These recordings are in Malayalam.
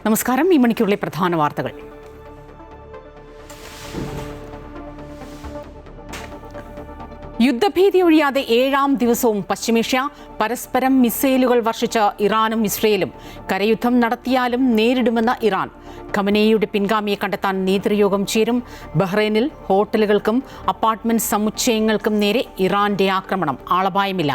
നമസ്കാരം. ഈ മണിക്കൂറിലെ പ്രധാന വാർത്തകൾ. യുദ്ധഭീതി ഒഴിയാതെ 7ാം ദിവസവും പശ്ചിമേഷ്യ. പരസ്പരം മിസൈലുകൾ വർഷിച്ച ഇറാനും ഇസ്രയേലും. കരയുദ്ധം നടത്തിയാലും നേരിടുമെന്ന് ഇറാൻ. ഖമനേയിയുടെ പിൻഗാമിയെ കണ്ടെത്താൻ നേതൃയോഗം ചേരും. ബഹ്റൈനിൽ ഹോട്ടലുകൾക്കും അപ്പാർട്ട്മെന്റ് സമുച്ചയങ്ങൾക്കും നേരെ ഇറാന്റെ ആക്രമണം. ആളപായമില്ല.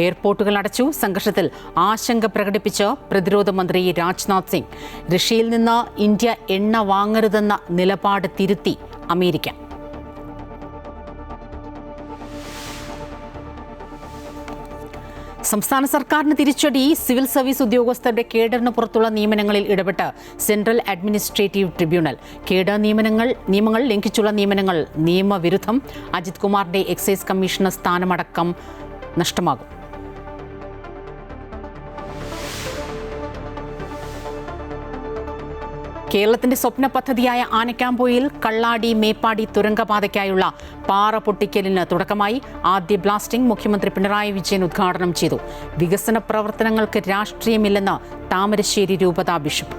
എയർപോർട്ടുകൾ അടച്ചു. സംഘർഷത്തിൽ ആശങ്ക പ്രകടിപ്പിച്ച് പ്രതിരോധ മന്ത്രി രാജ്നാഥ് സിംഗ്. റഷ്യയിൽ നിന്ന് ഇന്ത്യ എണ്ണ വാങ്ങരുതെന്ന നിലപാട് തിരുത്തി അമേരിക്ക. സംസ്ഥാന സർക്കാരിന് തിരിച്ചടി. സിവിൽ സർവീസ് ഉദ്യോഗസ്ഥരുടെ കേഡറിന് പുറത്തുള്ള നിയമനങ്ങളിൽ ഇടപെട്ട് സെൻട്രൽ അഡ്മിനിസ്ട്രേറ്റീവ് ട്രിബ്യൂണൽ. കേഡർ നിയമങ്ങൾ ലംഘിച്ചുള്ള നിയമനങ്ങൾ നിയമവിരുദ്ധം. അജിത് കുമാറിന്റെ എക്സൈസ് കമ്മീഷണർ സ്ഥാനമടക്കം നഷ്ടമാകും. കേരളത്തിന്റെ സ്വപ്ന പദ്ധതിയായ ആനക്കാംപൊയിൽ കള്ളാടി മേപ്പാടി തുരങ്കപാതയ്ക്കായുള്ള പാറ പൊട്ടിക്കലിന് തുടക്കമായി. ആദ്യ ബ്ലാസ്റ്റിംഗ് മുഖ്യമന്ത്രി പിണറായി വിജയൻ ഉദ്ഘാടനം ചെയ്തു. വികസന പ്രവർത്തനങ്ങൾക്ക് രാഷ്ട്രീയമില്ലെന്ന് താമരശ്ശേരി രൂപതാ ബിഷപ്പ്.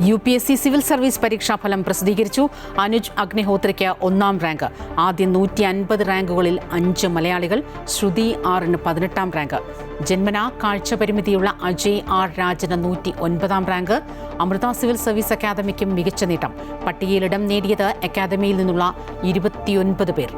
UPSC സിവിൽ സർവീസ് പരീക്ഷാഫലം പ്രസിദ്ധീകരിച്ചു. അനുജ് അഗ്നിഹോത്രിക്ക് 1ാം റാങ്ക്. ആദ്യ 150 റാങ്കുകളിൽ 5 മലയാളികൾ. ശ്രുതി ആറിന് 18ാം റാങ്ക്. ജന്മനാ കാഴ്ചപരിമിതിയുള്ള അജയ് ആർ രാജന് 109ാം റാങ്ക്. അമൃത സിവിൽ സർവീസ് അക്കാദമിക്കും മികച്ച നേട്ടം. പട്ടികയിൽ ഇടം നേടിയത് അക്കാദമിയിൽ നിന്നുള്ള 29 പേർ.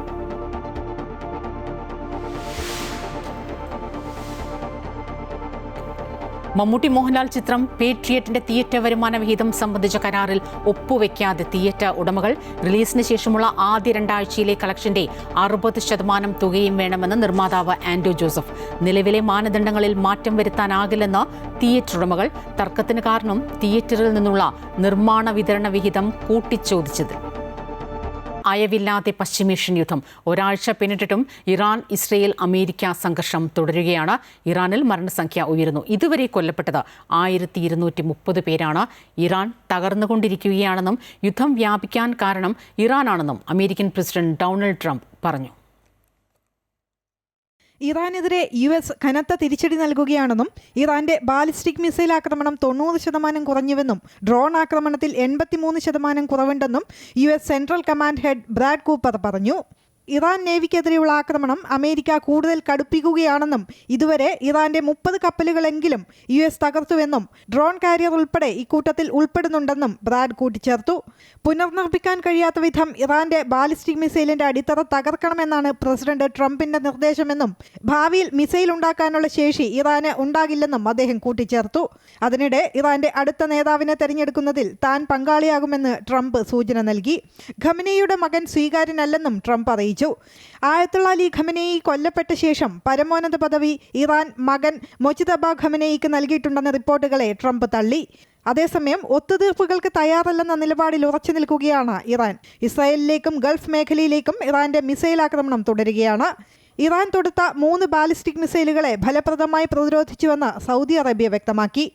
മമ്മൂട്ടി മോഹൻലാൽ ചിത്രം പേട്രിയറ്റിന്റെ തിയേറ്റർ വരുമാന വിഹിതം സംബന്ധിച്ച കരാറിൽ ഒപ്പുവെക്കാതെ തിയേറ്റർ ഉടമകൾ. റിലീസിന് ശേഷമുള്ള ആദ്യ 2 ആഴ്ചയിലെ കളക്ഷന്റെ 60% തുകയും വേണമെന്ന് നിർമ്മാതാവ് ആൻഡ്രൂ ജോസഫ്. നിലവിലെ മാനദണ്ഡങ്ങളിൽ മാറ്റം വരുത്താനാകില്ലെന്ന് തിയേറ്റർ ഉടമകൾ. തർക്കത്തിന് കാരണം തിയേറ്ററിൽ നിന്നുള്ള നിർമ്മാണ വിതരണ വിഹിതം കൂട്ടിച്ചോദിച്ചത്. അയവില്ലാതെ പശ്ചിമേഷ്യൻ യുദ്ധം. ഒരാഴ്ച പിന്നിട്ടിട്ടും ഇറാൻ ഇസ്രയേൽ അമേരിക്ക സംഘർഷം തുടരുകയാണ്. ഇറാനിൽ മരണസംഖ്യ ഉയരുന്നു. ഇതുവരെ കൊല്ലപ്പെട്ടത് 1230 പേരാണ്. ഇറാൻ തകർന്നുകൊണ്ടിരിക്കുകയാണെന്നും യുദ്ധം വ്യാപിക്കാൻ കാരണം ഇറാനാണെന്നും അമേരിക്കൻ പ്രസിഡന്റ് ഡൊണാൾഡ് ട്രംപ് പറഞ്ഞു. ഇറാനെതിരെ US കനത്ത തിരിച്ചടി നൽകുകയാണെന്നും ഇറാന്റെ ബാലിസ്റ്റിക് മിസൈൽ ആക്രമണം 90% കുറഞ്ഞുവെന്നും ഡ്രോൺ ആക്രമണത്തിൽ 83% കുറവുണ്ടെന്നും US central command head Brad Cooper പറഞ്ഞു. ഇറാൻ നേവിക്കെതിരെയുള്ള ആക്രമണം അമേരിക്ക കൂടുതൽ കടുപ്പിക്കുകയാണെന്നും ഇതുവരെ ഇറാന്റെ 30 കപ്പലുകളെങ്കിലും US തകർത്തുവെന്നും ഡ്രോൺ കാരിയർ ഉൾപ്പെടെ ഇക്കൂട്ടത്തിൽ ഉൾപ്പെടുന്നുണ്ടെന്നും ബ്രാഡ് കൂട്ടിച്ചേർത്തു. പുനർനിർമ്മിക്കാൻ കഴിയാത്ത വിധം ഇറാന്റെ ബാലിസ്റ്റിക് മിസൈലിന്റെ അടിത്തറ തകർക്കണമെന്നാണ് പ്രസിഡന്റ് ട്രംപിന്റെ നിർദ്ദേശമെന്നും ഭാവിയിൽ മിസൈൽ ഉണ്ടാക്കാനുള്ള ശേഷി ഇറാന് ഉണ്ടാകില്ലെന്നും അദ്ദേഹം കൂട്ടിച്ചേർത്തു. അതിനിടെ ഇറാന്റെ അടുത്ത നേതാവിനെ തെരഞ്ഞെടുക്കുന്നതിൽ താൻ പങ്കാളിയാകുമെന്ന് ട്രംപ് സൂചന നൽകി. ഖമനേയിയുടെ മകൻ സ്വീകാര്യനല്ലെന്നും ട്രംപ് അറിയിച്ചു. ആയത്തുള്ള അലി ഖമനേയി കൊല്ലപ്പെട്ട ശേഷം പരമോന്നത പദവി ഇറാൻ മകൻ മൊജ്തബ ഖമനേയിക്ക് നൽകിയിട്ടുണ്ടെന്ന റിപ്പോർട്ടുകളെ ട്രംപ് തള്ളി. അതേസമയം ഒത്തുതീർപ്പുകൾക്ക് തയ്യാറല്ലെന്ന നിലപാടിൽ ഉറച്ചു നിൽക്കുകയാണ് ഇറാൻ. ഇസ്രായേലിലേക്കും ഗൾഫ് മേഖലയിലേക്കും ഇറാന്റെ മിസൈൽ ആക്രമണം തുടരുകയാണ്. ഇറാൻ തൊടുത്ത 3 ബാലിസ്റ്റിക് മിസൈലുകളെ ഫലപ്രദമായി പ്രതിരോധിച്ചുവെന്ന് സൗദി അറേബ്യ വ്യക്തമാക്കി.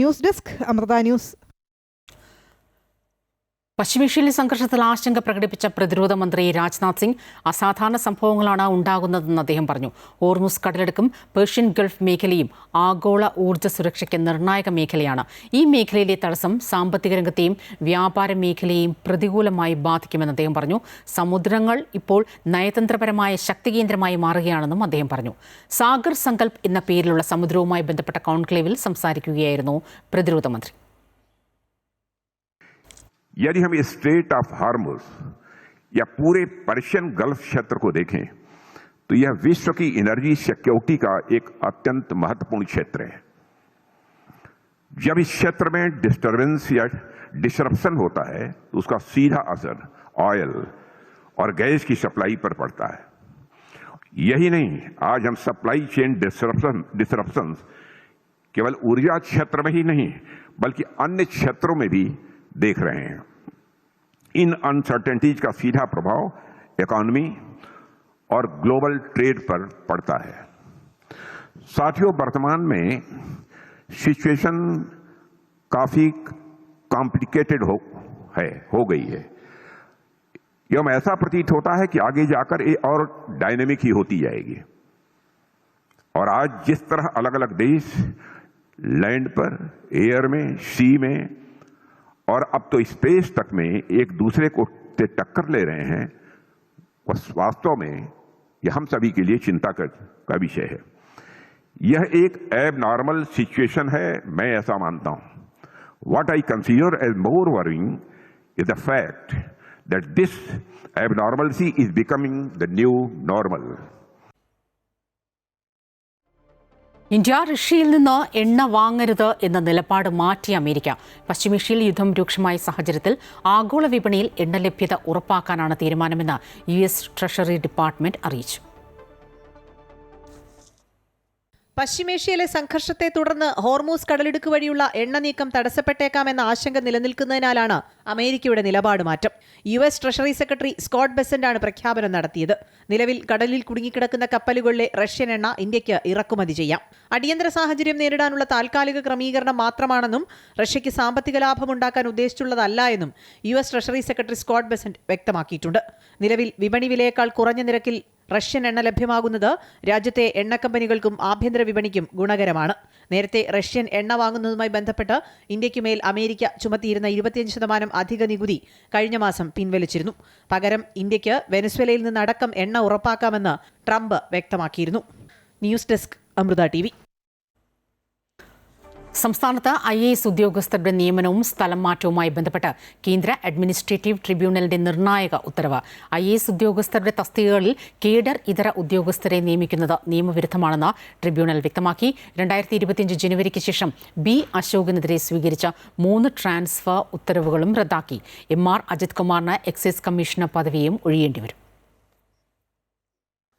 News desk Amrita news. പശ്ചിമേഷ്യയിലെ സംഘർഷത്തിൽ ആശങ്ക പ്രകടിപ്പിച്ച പ്രതിരോധ മന്ത്രി രാജ്നാഥ് സിംഗ്. അസാധാരണ സംഭവങ്ങളാണ് ഉണ്ടാകുന്നതെന്ന് അദ്ദേഹം പറഞ്ഞു. ഹോർമുസ് കടലിടുക്കും പേർഷ്യൻ ഗൾഫ് മേഖലയും ആഗോള ഊർജ്ജ സുരക്ഷയ്ക്ക് നിർണായക മേഖലയാണ്. ഈ മേഖലയിലെ തടസ്സം സാമ്പത്തിക രംഗത്തെയും വ്യാപാര മേഖലയെയും പ്രതികൂലമായി ബാധിക്കുമെന്ന് അദ്ദേഹം പറഞ്ഞു. സമുദ്രങ്ങൾ ഇപ്പോൾ നയതന്ത്രപരമായ ശക്തി കേന്ദ്രമായി മാറുകയാണെന്നും അദ്ദേഹം പറഞ്ഞു. സാഗർ സങ്കൽപ് എന്ന പേരിലുള്ള സമുദ്രവുമായി ബന്ധപ്പെട്ട കോൺക്ലേവിൽ സംസാരിക്കുകയായിരുന്നു പ്രതിരോധ മന്ത്രി. यदि हम स्ट्रेट ऑफ हार्मुज या पूरे पर्शियन गल्फ क्षेत्र को देखें तो यह विश्व की एनर्जी सिक्योरिटी का एक अत्यंत महत्वपूर्ण क्षेत्र है. जब इस क्षेत्र में डिस्टर्बेंस या डिसरप्शन होता है तो उसका सीधा असर ऑयल और गैस की सप्लाई पर पड़ता है. यही नहीं, आज हम सप्लाई चेन डिसरप्शंस केवल ऊर्जा क्षेत्र में ही नहीं बल्कि अन्य क्षेत्रों में भी देख रहे हैं. इन अनसर्टेनिटीज का सीधा प्रभाव इकोनॉमी और ग्लोबल ट्रेड पर पड़ता है. साथियों, वर्तमान में सिचुएशन काफी कॉम्प्लिकेटेड हो गई है. एवं ऐसा प्रतीत होता है कि आगे जाकर ये और डायनेमिक ही होती जाएगी. और आज जिस तरह अलग अलग देश लैंड पर, एयर में, सी में और अब तो स्पेस तक में एक दूसरे को से टक्कर ले रहे हैं, वह वास्तव में यह हम सभी के लिए चिंता का विषय है। यह एक एबनॉर्मल सिचुएशन है, मैं ऐसा मानता हूं। What I consider as more worrying is the fact that this abnormalcy is becoming the new normal. India റഷ്യയിൽ നിന്ന് എണ്ണ വാങ്ങരുത് എന്ന നിലപാട് മാറ്റി അമേരിക്ക. പശ്ചിമേഷ്യയിൽ യുദ്ധം രൂക്ഷമായ സാഹചര്യത്തിൽ ആഗോള വിപണിയിൽ എണ്ണ ലഭ്യത ഉറപ്പാക്കാനാണ് തീരുമാനമെന്ന് US ട്രഷറി ഡിപ്പാർട്ട്മെന്റ് അറിയിച്ചു. പശ്ചിമേഷ്യയിലെ സംഘർഷത്തെ തുടർന്ന് ഹോർമൂസ് കടലിടുക്ക് വഴിയുള്ള എണ്ണ നീക്കം തടസ്സപ്പെട്ടേക്കാമെന്ന ആശങ്ക നിലനിൽക്കുന്നതിനാലാണ് അമേരിക്കയുടെ നിലപാട് മാറ്റം. US ട്രഷറി സെക്രട്ടറി സ്കോട്ട് ബെസന്റാണ് പ്രഖ്യാപനം നടത്തിയത്. നിലവിൽ കടലിൽ കുടുങ്ങിക്കിടക്കുന്ന കപ്പലുകളിലെ റഷ്യൻ എണ്ണ ഇന്ത്യക്ക് ഇറക്കുമതി ചെയ്യാം. അടിയന്തര സാഹചര്യം നേരിടാനുള്ള താൽക്കാലിക ക്രമീകരണം മാത്രമാണെന്നും റഷ്യയ്ക്ക് സാമ്പത്തിക ലാഭമുണ്ടാക്കാൻ ഉദ്ദേശിച്ചുള്ളതല്ല എന്നും US treasury secretary Scott Bessent വ്യക്തമാക്കിയിട്ടുണ്ട്. നിലവിൽ വിപണി വിലയേക്കാൾ കുറഞ്ഞ നിരക്കിൽ റഷ്യൻ എണ്ണ ലഭ്യമാകുന്നത് രാജ്യത്തെ എണ്ണ കമ്പനികൾക്കും ആഭ്യന്തര വിപണിക്കും ഗുണകരമാണ്. നേരത്തെ റഷ്യൻ എണ്ണ വാങ്ങുന്നതുമായി ബന്ധപ്പെട്ട് ഇന്ത്യയ്ക്കുമേൽ അമേരിക്ക ചുമത്തിയിരുന്ന 25% അധിക നികുതി കഴിഞ്ഞ മാസം പിൻവലിച്ചിരുന്നു. പകരം ഇന്ത്യയ്ക്ക് വെനസ്വേലയിൽ നിന്നടക്കം എണ്ണ ഉറപ്പാക്കാമെന്ന് ട്രംപ് വ്യക്തമാക്കിയിരുന്നു. News desk Amrita TV. സംസ്ഥാനത്ത് IAS ഉദ്യോഗസ്ഥരുടെ നിയമനവും സ്ഥലം മാറ്റവുമായി ബന്ധപ്പെട്ട് കേന്ദ്ര അഡ്മിനിസ്ട്രേറ്റീവ് ട്രിബ്യൂണലിന്റെ നിർണായക ഉത്തരവ്. IAS ഉദ്യോഗസ്ഥരുടെ തസ്തികകളിൽ കേഡർ ഇതര ഉദ്യോഗസ്ഥരെ നിയമിക്കുന്നത് നിയമവിരുദ്ധമാണെന്ന് ട്രിബ്യൂണൽ വ്യക്തമാക്കി. 2025 ജനുവരിക്ക് ശേഷം B അശോകിനെതിരെ സ്വീകരിച്ച 3 ട്രാൻസ്ഫർ ഉത്തരവുകളും റദ്ദാക്കി. MR അജിത് കുമാറിന് എക്സൈസ് കമ്മീഷണർ പദവിയും ഒഴിയേണ്ടിവരും.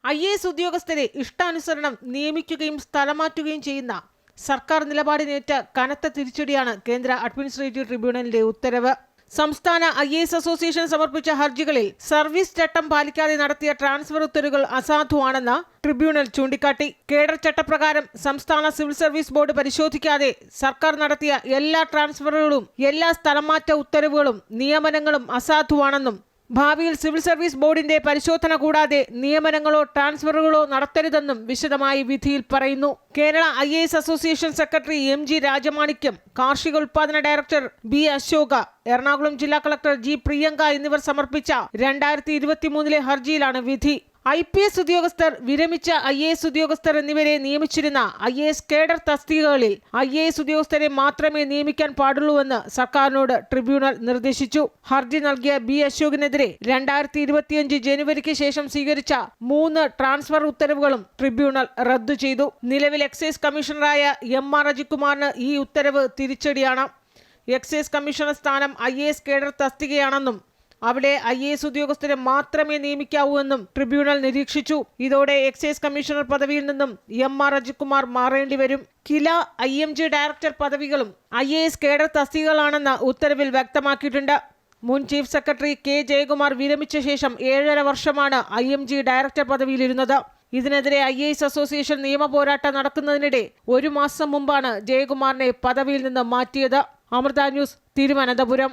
IAS ഉദ്യോഗസ്ഥരെ ഇഷ്ടാനുസരണം നിയമിക്കുകയും സ്ഥലം മാറ്റുകയും ചെയ്യുന്ന സർക്കാർ നിലപാടിനേറ്റ കനത്ത തിരിച്ചടിയാണ് കേന്ദ്ര അഡ്മിനിസ്ട്രേറ്റീവ് ട്രിബ്യൂണലിന്റെ ഉത്തരവ്. സംസ്ഥാന IAS അസോസിയേഷൻ സമർപ്പിച്ച ഹർജികളിൽ സർവീസ് ചട്ടം പാലിക്കാതെ നടത്തിയ ട്രാൻസ്ഫർ ഉത്തരവുകൾ അസാധുവാണെന്ന് ട്രിബ്യൂണൽ ചൂണ്ടിക്കാട്ടി. കേഡർ ചട്ടപ്രകാരം സംസ്ഥാന സിവിൽ സർവീസ് ബോർഡ് പരിശോധിക്കാതെ സർക്കാർ നടത്തിയ എല്ലാ ട്രാൻസ്ഫറുകളും എല്ലാ സ്ഥലംമാറ്റ ഉത്തരവുകളും നിയമനങ്ങളും അസാധുവാണെന്നും ഭാവിയിൽ സിവിൽ സർവീസ് ബോർഡിന്റെ പരിശോധന കൂടാതെ നിയമനങ്ങളോ ട്രാൻസ്ഫറുകളോ നടത്തരുതെന്നും വിശദമായി വിധിയിൽ പറയുന്നു. Kerala IAS association secretary MG Rajamanikyam, കാർഷിക ഉൽപാദന ഡയറക്ടർ B അശോക, എറണാകുളം ജില്ലാ കളക്ടർ G പ്രിയങ്ക എന്നിവർ സമർപ്പിച്ച 2023 ഹർജിയിലാണ് വിധി. IPS ഉദ്യോഗസ്ഥർ, വിരമിച്ച IAS ഉദ്യോഗസ്ഥർ എന്നിവരെ നിയമിച്ചിരുന്ന IAS കേഡർ തസ്തികകളിൽ IAS ഉദ്യോഗസ്ഥരെ മാത്രമേ നിയമിക്കാൻ പാടുള്ളൂവെന്ന് സർക്കാരിനോട് ട്രിബ്യൂണൽ നിർദ്ദേശിച്ചു. ഹർജി നൽകിയ B അശോകിനെതിരെ 2025 ജനുവരിക്ക് ശേഷം സ്വീകരിച്ച 3 ട്രാൻസ്ഫർ ഉത്തരവുകളും ട്രിബ്യൂണൽ റദ്ദു ചെയ്തു. നിലവിൽ എക്സൈസ് കമ്മീഷണറായ MR അജിത് കുമാറിന് ഈ ഉത്തരവ് തിരിച്ചടിയാണ്. എക്സൈസ് കമ്മീഷണർ സ്ഥാനം IAS കേഡർ തസ്തികയാണെന്നും അവിടെ IAS ഉദ്യോഗസ്ഥരെ മാത്രമേ നിയമിക്കാവൂ എന്നും ട്രിബ്യൂണൽ നിരീക്ഷിച്ചു. ഇതോടെ എക്സൈസ് കമ്മീഷണർ പദവിയിൽ നിന്നും MR അജിത് കുമാർ മാറേണ്ടി വരും. കില, IMG ഡയറക്ടർ പദവികളും IAS കേഡർ തസ്തികകളാണെന്ന് ഉത്തരവിൽ വ്യക്തമാക്കിയിട്ടുണ്ട്. മുൻ ചീഫ് സെക്രട്ടറി K ജയകുമാർ വിരമിച്ച ശേഷം 7.5 വർഷമാണ് IMG ഡയറക്ടർ പദവിയിലിരുന്നത്. ഇതിനെതിരെ IAS അസോസിയേഷൻ നിയമ പോരാട്ടം നടക്കുന്നതിനിടെ 1 മാസം മുമ്പാണ് ജയകുമാറിനെ പദവിയിൽ നിന്ന് മാറ്റിയത്. Amrita news, Thiruvananthapuram.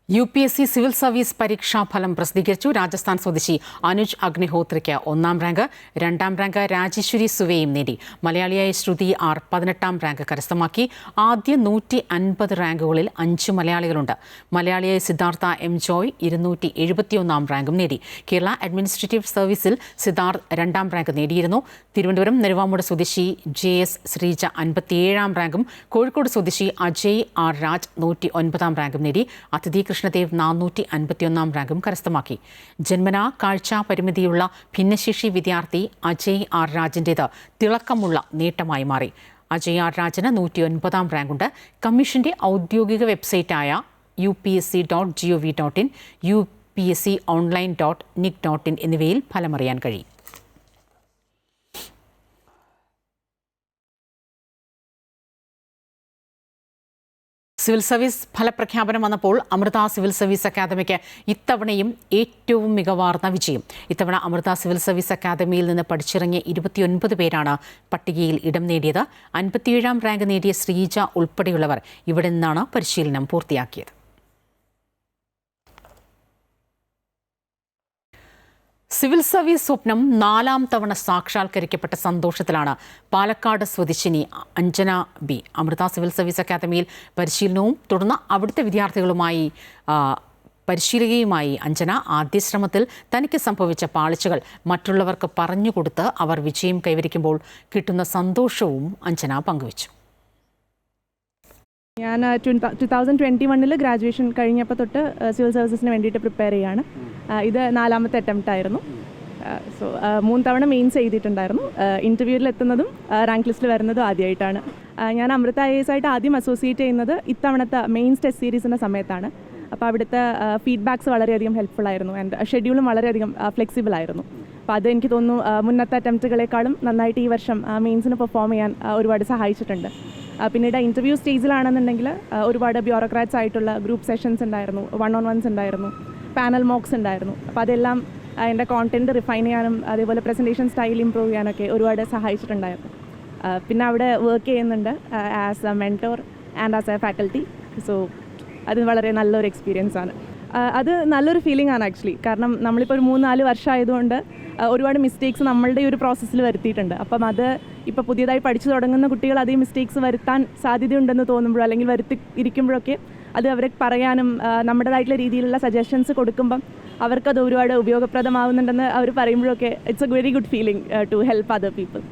UPSC civil service പരീക്ഷാ ഫലം പ്രസിദ്ധീകരിച്ചു. രാജസ്ഥാൻ സ്വദേശി അനുജ് അഗ്നിഹോത്രിക്ക് 1ാം റാങ്ക്, 2ാം റാങ്ക് രാജേശ്വരി സുവയും നേടി. മലയാളിയായ ശ്രുതി R 18ാം റാങ്ക് കരസ്ഥമാക്കി. ആദ്യ 150 റാങ്കുകളിൽ 5 മലയാളികളുണ്ട്. മലയാളിയായ സിദ്ധാർത്ഥ M ജോയ് 271ാം റാങ്കും നേടി. കേരള അഡ്മിനിസ്ട്രേറ്റീവ് സർവീസിൽ സിദ്ധാർത്ഥ് 2ാം റാങ്ക് നേടിയിരുന്നു. തിരുവനന്തപുരം നെരുവാമൂട് സ്വദേശി JS ശ്രീജ 57ാം റാങ്കും കോഴിക്കോട് സ്വദേശി അജയ് R രാജ് 109ാം റാങ്കും നേടി. അതിഥി കൃഷ്ണദേവ് 451ാം റാങ്കും കരസ്ഥമാക്കി. ജന്മനാ കാഴ്ച പരിമിതിയുള്ള ഭിന്നശേഷി വിദ്യാർത്ഥി അജയ് R രാജിൻ്റേത് തിളക്കമുള്ള നേട്ടമായി മാറി. അജയ് R രാജിന് 109ാം റാങ്കുണ്ട്. കമ്മീഷന്റെ ഔദ്യോഗിക വെബ്സൈറ്റായ upsc.gov.in, upsconline.nic.in എന്നിവയിൽ ഫലമറിയാൻ കഴിയും. സിവിൽ സർവീസ് ഫലപ്രഖ്യാപനം വന്നപ്പോൾ അമൃത സിവിൽ സർവീസ് അക്കാദമിക്ക് ഇത്തവണയും ഏറ്റവും മികവാർന്ന വിജയം. ഇത്തവണ അമൃത സിവിൽ സർവീസ് അക്കാദമിയിൽ നിന്ന് പഠിച്ചിറങ്ങിയ 29 പേരാണ് പട്ടികയിൽ ഇടം നേടിയത്. 57ാം റാങ്ക് നേടിയ ശ്രീജ ഉൾപ്പെടെയുള്ളവർ ഇവിടെ നിന്നാണ് പരിശീലനം പൂർത്തിയാക്കിയത്. സിവിൽ സർവീസ് സ്വപ്നം 4ാം തവണ സാക്ഷാത്കരിക്കപ്പെട്ട സന്തോഷത്തിലാണ് പാലക്കാട് സ്വദേശിനി Anjana B. Amrita civil service അക്കാദമിയിൽ പരിശീലനവും തുടർന്ന് അവിടുത്തെ വിദ്യാർത്ഥികളുമായി പരിശീലകയുമായി അഞ്ജന ആദ്യ ശ്രമത്തിൽ തനിക്ക് സംഭവിച്ച പാളിച്ചകൾ മറ്റുള്ളവർക്ക് പറഞ്ഞുകൊടുത്ത് അവർ വിജയം കൈവരിക്കുമ്പോൾ കിട്ടുന്ന സന്തോഷവും അഞ്ജന പങ്കുവച്ചു. ഞാൻ 2021 ഗ്രാജുവേഷൻ കഴിഞ്ഞപ്പോൾ തൊട്ട് സിവിൽ സർവീസസിന് വേണ്ടിയിട്ട് പ്രിപ്പയർ ചെയ്യാണ്. ഇത് 4ാമത്തെ അറ്റംപ്റ്റ് ആയിരുന്നു. സോ 3 തവണ മെയിൻസ് എഴുതിയിട്ടുണ്ടായിരുന്നു. ഇൻ്റർവ്യൂവിൽ എത്തുന്നതും റാങ്ക് ലിസ്റ്റിൽ വരുന്നതും ആദ്യമായിട്ടാണ്. ഞാൻ അമൃത IAS ആയിട്ട് ആദ്യം അസോസിയേറ്റ് ചെയ്യുന്നത് ഇത്തവണത്തെ മെയിൻസ് ടെസ്റ്റ് സീരീസിൻ്റെ സമയത്താണ്. അപ്പോൾ അവിടുത്തെ ഫീഡ്ബാക്സ് വളരെയധികം ഹെൽപ്ഫുൾ ആയിരുന്നു. ആൻഡ് ഷെഡ്യൂളും വളരെയധികം ഫ്ലെക്സിബിൾ ആയിരുന്നു. അപ്പോൾ അത് എനിക്ക് തോന്നുന്നു മുന്നത്തെ അറ്റംപ്റ്റുകളെക്കാളും നന്നായിട്ട് ഈ വർഷം മെയിൻസിന് പെർഫോം ചെയ്യാൻ ഒരുപാട് സഹായിച്ചിട്ടുണ്ട്. പിന്നീട് ഇൻ്റർവ്യൂ സ്റ്റേജിലാണെന്നുണ്ടെങ്കിൽ ഒരുപാട് ബ്യൂറോക്രാറ്റ്സ് ആയിട്ടുള്ള ഗ്രൂപ്പ് സെഷൻസ് ഉണ്ടായിരുന്നു, 1-on-1s ഉണ്ടായിരുന്നു, പാനൽ മോക്സ് ഉണ്ടായിരുന്നു. അപ്പോൾ അതെല്ലാം എൻ്റെ കോണ്ടൻറ്റ് റിഫൈൻ ചെയ്യാനും അതേപോലെ പ്രസൻറ്റേഷൻ സ്റ്റൈൽ ഇമ്പ്രൂവ് ചെയ്യാനൊക്കെ ഒരുപാട് സഹായിച്ചിട്ടുണ്ടായിരുന്നു. പിന്നെ അവിടെ വർക്ക് ചെയ്യുന്നുണ്ട് as a mentor and as a faculty. So അത് വളരെ നല്ലൊരു എക്സ്പീരിയൻസ് ആണ്. അത് നല്ലൊരു ഫീലിംഗ് ആണ് ആക്ച്വലി. കാരണം നമ്മളിപ്പോൾ ഒരു 3-4 വർഷം ആയതുകൊണ്ട് ഒരുപാട് മിസ്റ്റേക്സ് നമ്മളുടെ ഈ ഒരു പ്രോസസ്സിൽ വരുത്തിയിട്ടുണ്ട്. അപ്പം അത് ഇപ്പോൾ പുതിയതായി പഠിച്ചു തുടങ്ങുന്ന കുട്ടികൾ അതേ മിസ്റ്റേക്സ് വരുത്താൻ സാധ്യതയുണ്ടെന്ന് തോന്നുമ്പോഴോ അല്ലെങ്കിൽ വരുത്തി ഇരിക്കുമ്പോഴൊക്കെ അത് അവരെ പറയാനും നമ്മുടേതായിട്ടുള്ള രീതിയിലുള്ള സജഷൻസ് കൊടുക്കുമ്പം അവർക്കത് ഒരുപാട് ഉപയോഗപ്രദമാവുന്നുണ്ടെന്ന് അവർ പറയുമ്പോഴൊക്കെ it's a very good feeling to help other people.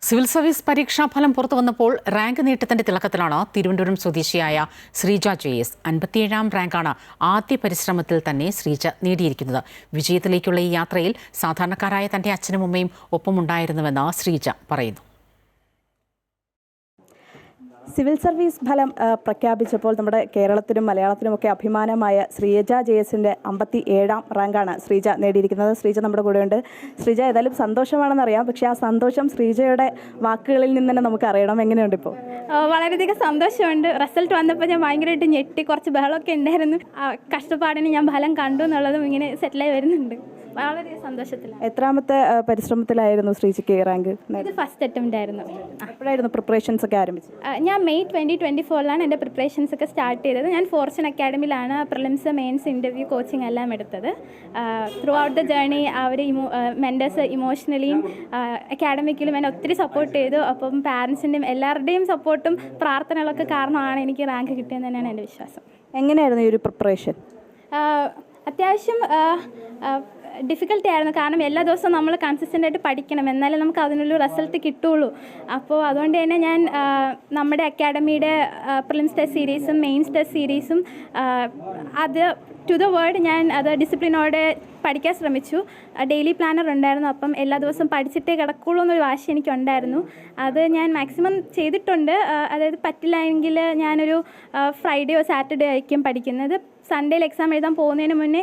Civil service പരീക്ഷാഫലം പുറത്തു വന്നപ്പോൾ റാങ്ക് നേട്ടത്തിന്റെ തിളക്കത്തിലാണ് തിരുവനന്തപുരം സ്വദേശിയായ ശ്രീജ JS. 57ാം റാങ്കാണ് ആദ്യ പരിശ്രമത്തിൽ തന്നെ ശ്രീജ നേടിയിരിക്കുന്നത്. വിജയത്തിലേക്കുള്ള ഈ യാത്രയിൽ സാധാരണക്കാരായ തന്റെ അച്ഛനും അമ്മയും ഒപ്പമുണ്ടായിരുന്നുവെന്ന് ശ്രീജ പറയുന്നു. സിവിൽ സർവീസ് ഫലം പ്രഖ്യാപിച്ചപ്പോൾ നമ്മുടെ കേരളത്തിനും മലയാളത്തിനുമൊക്കെ അഭിമാനമായ ശ്രീജ JSന്റെ 57ാം റാങ്കാണ് ശ്രീജ നേടിയിരിക്കുന്നത്. ശ്രീജ നമ്മുടെ കൂടെയുണ്ട്. ശ്രീജ, ഏതായാലും സന്തോഷമാണെന്നറിയാം, പക്ഷേ ആ സന്തോഷം ശ്രീജയുടെ വാക്കുകളിൽ നിന്ന് തന്നെ നമുക്ക് അറിയണം. എങ്ങനെയുണ്ട് ഇപ്പോൾ? വളരെയധികം സന്തോഷമുണ്ട്. റിസൾട്ട് വന്നപ്പോൾ ഞാൻ ഭയങ്കരമായിട്ട് ഞെട്ടി, കുറച്ച് ബഹളമൊക്കെ ഉണ്ടായിരുന്നു. കഷ്ടപ്പാടിന് ഞാൻ ഫലം കണ്ടു എന്നുള്ളതും ഇങ്ങനെ സെറ്റിലായി വരുന്നുണ്ട്. വളരെ സന്തോഷത്തിലാണ്. എത്രാമത്തെ പരിശ്രമത്തിലായിരുന്നു ശ്രീജിക്ക് റാങ്ക്? ഇത് ഫസ്റ്റ് അറ്റംപ്റ്റ് ആയിരുന്നു. എപ്പോഴായിരുന്നു പ്രിപ്പറേഷൻസ് ഒക്കെ ആരംഭിച്ചത്? ഞാൻ മെയ് 2024 എൻ്റെ പ്രിപ്പറേഷൻസ് ഒക്കെ സ്റ്റാർട്ട് ചെയ്തത്. ഞാൻ ഫോർച്യൂൺ അക്കാഡമിയിലാണ് പ്രിലിംസ്, മെയിൻസ്, ഇൻ്റർവ്യൂ, കോച്ചിങ് എല്ലാം എടുത്തത്. ത്രൂ ഔട്ട് ദ ജേർണി അവർ മെൻറ്റേഴ്സ് ഇമോഷണലിയും അക്കാഡമിക്കലും എന്നെ ഒത്തിരി സപ്പോർട്ട് ചെയ്തു. അപ്പം പാരൻസിൻ്റെയും എല്ലാവരുടെയും സപ്പോർട്ടും പ്രാർത്ഥനകളൊക്കെ കാരണമാണ് എനിക്ക് റാങ്ക് കിട്ടിയെന്ന് തന്നെയാണ് എൻ്റെ വിശ്വാസം. എങ്ങനെയായിരുന്നു ഈ ഒരു പ്രിപ്പറേഷൻ? അത്യാവശ്യം ഡിഫിക്കൽട്ടി ആയിരുന്നു. കാരണം എല്ലാ ദിവസവും നമ്മൾ കൺസിസ്റ്റൻ്റ് ആയിട്ട് പഠിക്കണം, എന്നാലേ നമുക്ക് അതിനുള്ള റിസൾട്ട് കിട്ടുള്ളൂ. അപ്പോൾ അതുകൊണ്ട് തന്നെ ഞാൻ നമ്മുടെ അക്കാഡമിയുടെ പ്രിലിംസ് ടെസ്റ്റ് സീരീസും മെയിൻസ് ടെസ്റ്റ് സീരീസും അത് ടു ദ വേർഡ് ഞാൻ അത് ഡിസിപ്ലിനോടെ പഠിക്കാൻ ശ്രമിച്ചു. ഡെയിലി പ്ലാനർ ഉണ്ടായിരുന്നു. അപ്പം എല്ലാ ദിവസവും പഠിച്ചിട്ടേ കിടക്കുള്ളൂ എന്നൊരു വാശി എനിക്കുണ്ടായിരുന്നു. അത് ഞാൻ മാക്സിമം ചെയ്തിട്ടുണ്ട്. അതായത് പറ്റില്ല എങ്കിൽ ഞാനൊരു ഫ്രൈഡേയോ സാറ്റർഡേ ആയിരിക്കും പഠിക്കുന്നത്. സൺഡേയിൽ എക്സാം എഴുതാൻ പോകുന്നതിന് മുന്നേ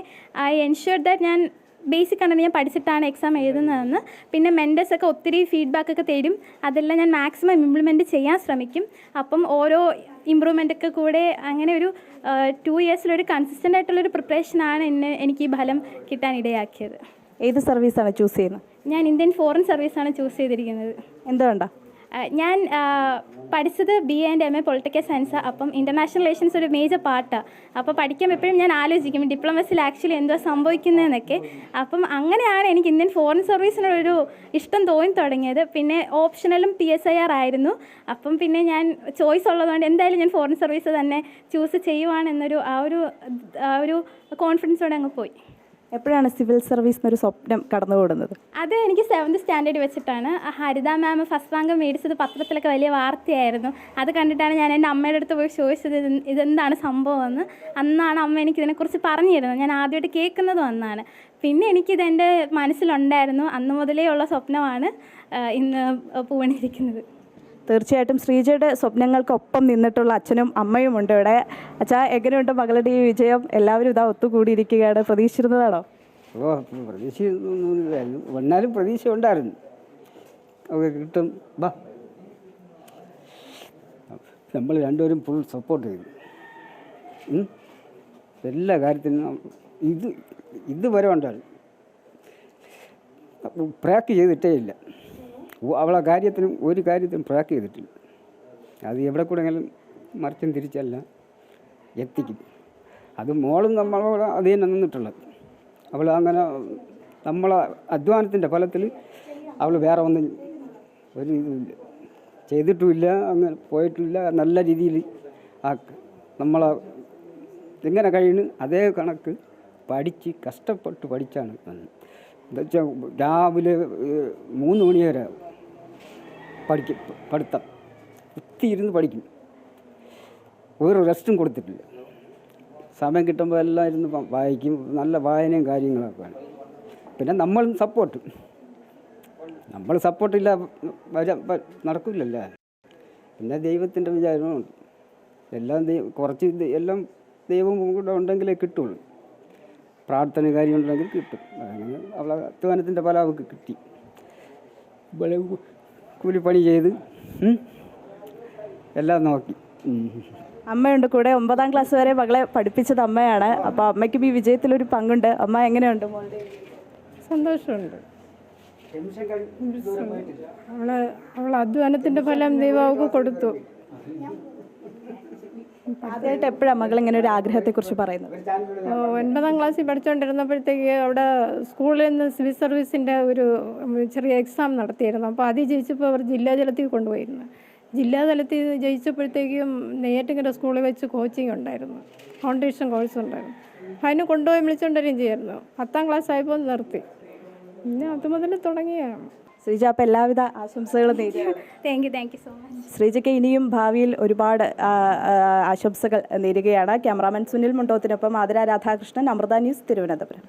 ഐ എൻഷുർ ദാറ്റ് ഞാൻ ബേസിക് കണ്ടന്റ് ഞാൻ പഠിച്ചിട്ടാണ് എക്സാം എഴുതുന്നതെന്ന്. പിന്നെ മെൻറ്റേഴ്സൊക്കെ ഒത്തിരി ഫീഡ്ബാക്കൊക്കെ തരും. അതെല്ലാം ഞാൻ മാക്സിമം ഇംപ്ലിമെൻറ്റ് ചെയ്യാൻ ശ്രമിക്കും. അപ്പം ഓരോ ഇമ്പ്രൂവ്മെൻ്റൊക്കെ കൂടെ അങ്ങനെ ഒരു 2 ഇയേഴ്സിലൊരു കൺസിസ്റ്റൻ്റ് ആയിട്ടുള്ളൊരു പ്രിപ്പറേഷനാണ് എനിക്ക് ഈ ഫലം കിട്ടാൻ ഇടയാക്കിയത്. ഏത് സർവീസാണ് ചൂസ് ചെയ്യുന്നത്? ഞാൻ ഇന്ത്യൻ ഫോറിൻ സർവീസാണ് ചൂസ് ചെയ്തിരിക്കുന്നത്. എന്തുകൊണ്ടാണ്? ഞാൻ പഠിച്ചത് BA and MA political science. അപ്പം ഇൻ്റർനാഷണൽ റിലേഷൻസ് ഒരു മേജർ പാർട്ടാണ്. അപ്പോൾ പഠിക്കുമ്പോൾ എപ്പോഴും ഞാൻ ആലോചിക്കും ഡിപ്ലോമസിയിൽ ആക്ച്വലി എന്തുവാ സംഭവിക്കുന്നതെന്നൊക്കെ. അപ്പം അങ്ങനെയാണ് എനിക്ക് ഇന്ത്യൻ ഫോറിൻ സർവീസിനൊരു ഇഷ്ടം തോന്നി തുടങ്ങിയത്. പിന്നെ ഓപ്ഷണലും PSIR ആയിരുന്നു. അപ്പം പിന്നെ ഞാൻ ചോയ്സ് ഉള്ളതുകൊണ്ട് എന്തായാലും ഞാൻ ഫോറിൻ സർവീസ് തന്നെ ചൂസ് ചെയ്യുവാണെന്നൊരു ആ ഒരു കോൺഫിഡൻസോടെ അങ്ങ് പോയി. എപ്പോഴാണ് സിവിൽ സർവീസ് എന്നൊരു സ്വപ്നം കടന്നുകൂടുന്നത്? അത് എനിക്ക് 7th സ്റ്റാൻഡേർഡ് വെച്ചിട്ടാണ്. ഹരിത മാം ഫസ്റ്റ് റാങ്ക് മേടിച്ചത് പത്രത്തിലൊക്കെ വലിയ വാർത്തയായിരുന്നു. അത് കണ്ടിട്ടാണ് ഞാൻ എൻ്റെ അമ്മയുടെ അടുത്ത് പോയി ചോദിച്ചത് ഇതെന്താണ് സംഭവം എന്ന്. അന്നാണ് അമ്മ എനിക്കിതിനെക്കുറിച്ച് പറഞ്ഞു തരുന്നത്. ഞാൻ ആദ്യമായിട്ട് കേൾക്കുന്നതും അന്നാണ്. പിന്നെ എനിക്കിത് എൻ്റെ മനസ്സിലുണ്ടായിരുന്നു. അന്ന് മുതലേ ഉള്ള സ്വപ്നമാണ് ഇന്ന് പൂവണിയിരിക്കുന്നത്. തീർച്ചയായിട്ടും ശ്രീജയുടെ സ്വപ്നങ്ങൾക്കൊപ്പം നിന്നിട്ടുള്ള അച്ഛനും അമ്മയും ഉണ്ട് ഇവിടെ. അച്ഛാ, എങ്ങനെയുണ്ട് മകളുടെ ഈ വിജയം? എല്ലാവരും ഇതാ ഒത്തുകൂടിയിരിക്കുകയാണ്. പ്രതീക്ഷിച്ചിരുന്നതാണോ? പ്രതീക്ഷയൊന്നുമില്ലായിരുന്നു, എന്നാലും പ്രതീക്ഷ ഉണ്ടായിരുന്നു. ഒക്കെ കിട്ടും. ബാ, നമ്മൾ രണ്ടുപേരും ഫുൾ സപ്പോർട്ട് ചെയ്തു എല്ലാ കാര്യത്തിനും. ഇതുവരെ ഉണ്ടായിരുന്നു, പ്രാക്ക് ചെയ്തിട്ടേ ഇല്ല. അവളെ കാര്യത്തിനും ഒരു കാര്യത്തിനും പ്രാക്ക് ചെയ്തിട്ടില്ല. അത് എവിടെ കൂടെ എങ്കിലും മറിച്ചും തിരിച്ചല്ല എത്തിക്കും. അത് മോളും നമ്മളോട് അത് തന്നെ നിന്നിട്ടുള്ളത്. അവൾ അങ്ങനെ നമ്മളെ അധ്വാനത്തിൻ്റെ ഫലത്തിൽ അവൾ വേറെ ഒന്നും ഒരു ഇതുമില്ല, ചെയ്തിട്ടുമില്ല, അങ്ങനെ പോയിട്ടുമില്ല. നല്ല രീതിയിൽ നമ്മളെ എങ്ങനെ കഴിയുന്നു അതേ കണക്ക് പഠിച്ച് കഷ്ടപ്പെട്ട് പഠിച്ചാണ്. എന്താ വെച്ചാൽ രാവിലെ 3 മണി വരെ പഠിത്തം കുത്തിയിരുന്ന് പഠിക്കും, ഒരു റെസ്റ്റും കൊടുത്തിട്ടില്ല. സമയം കിട്ടുമ്പോൾ എല്ലാം ഇരുന്ന് വായിക്കും, നല്ല വായനയും കാര്യങ്ങളൊക്കെയാണ്. പിന്നെ നമ്മളും സപ്പോർട്ടില്ല നടക്കില്ലല്ലേ. പിന്നെ ദൈവത്തിൻ്റെ വിചാരമുണ്ട്, എല്ലാം കുറച്ച് എല്ലാം ദൈവം കൂടെ ഉണ്ടെങ്കിലേ കിട്ടുള്ളൂ. പ്രാർത്ഥന കാര്യം ഉണ്ടെങ്കിൽ കിട്ടും. അങ്ങനെ അവളെ അധ്വാനത്തിൻ്റെ ഫലം അവൾക്ക് കിട്ടി. കൂലിപ്പണി ചെയ്ത് എല്ലാം നോക്കി. അമ്മയുണ്ട് കൂടെ. 9ാം ക്ലാസ് വരെ മകളെ പഠിപ്പിച്ചത് അമ്മയാണ്. അപ്പോൾ അമ്മയ്ക്കും ഈ വിജയത്തിലൊരു പങ്കുണ്ട്. അമ്മ എങ്ങനെയുണ്ട് മോളുടെ? സന്തോഷമുണ്ട്. അവളെ അധ്വാനത്തിൻ്റെ ഫലം ദൈവം അവൾക്ക് കൊടുത്തു. ആദ്യമായിട്ട് എപ്പോഴാണ് മകൾ ഇങ്ങനെ ഒരു ആഗ്രഹത്തെക്കുറിച്ച് പറയുന്നത്? 9ാം ക്ലാസ്സിൽ പഠിച്ചുകൊണ്ടിരുന്നപ്പോഴത്തേക്ക് അവിടെ സ്കൂളിൽ നിന്ന് സിവിൽ സർവീസിൻ്റെ ഒരു ചെറിയ എക്സാം നടത്തിയിരുന്നു. അപ്പോൾ അതിൽ ജയിച്ചപ്പോൾ അവർ ജില്ലാതലത്തിൽ കൊണ്ടുപോയിരുന്നു. ജില്ലാതലത്തിൽ ജയിച്ചപ്പോഴത്തേക്കും നെയ്യാറ്റിൻകര സ്കൂളിൽ വെച്ച് കോച്ചിങ് ഉണ്ടായിരുന്നു, ഫൗണ്ടേഷൻ കോഴ്സ് ഉണ്ടായിരുന്നു. അപ്പോൾ അതിന് കൊണ്ടുപോയി വിളിച്ചുകൊണ്ടിരിക്കുകയും ചെയ്യായിരുന്നു. 10ാം ക്ലാസ് ആയപ്പോൾ നിർത്തി. പിന്നെ അതുമുതൽ തുടങ്ങിയാണ്. ശ്രീജ, അപ്പോൾ എല്ലാവിധ ആശംസകളും നേരുകയാണ്. Thank you so much. ശ്രീജയ്ക്ക് ഇനിയും ഭാവിയിൽ ഒരുപാട് ആശംസകൾ നേരുകയാണ്. ക്യാമറാമാൻ സുനിൽ മുണ്ടോത്തിനൊപ്പം ആതിര രാധാകൃഷ്ണൻ, അമൃത ന്യൂസ്, തിരുവനന്തപുരം.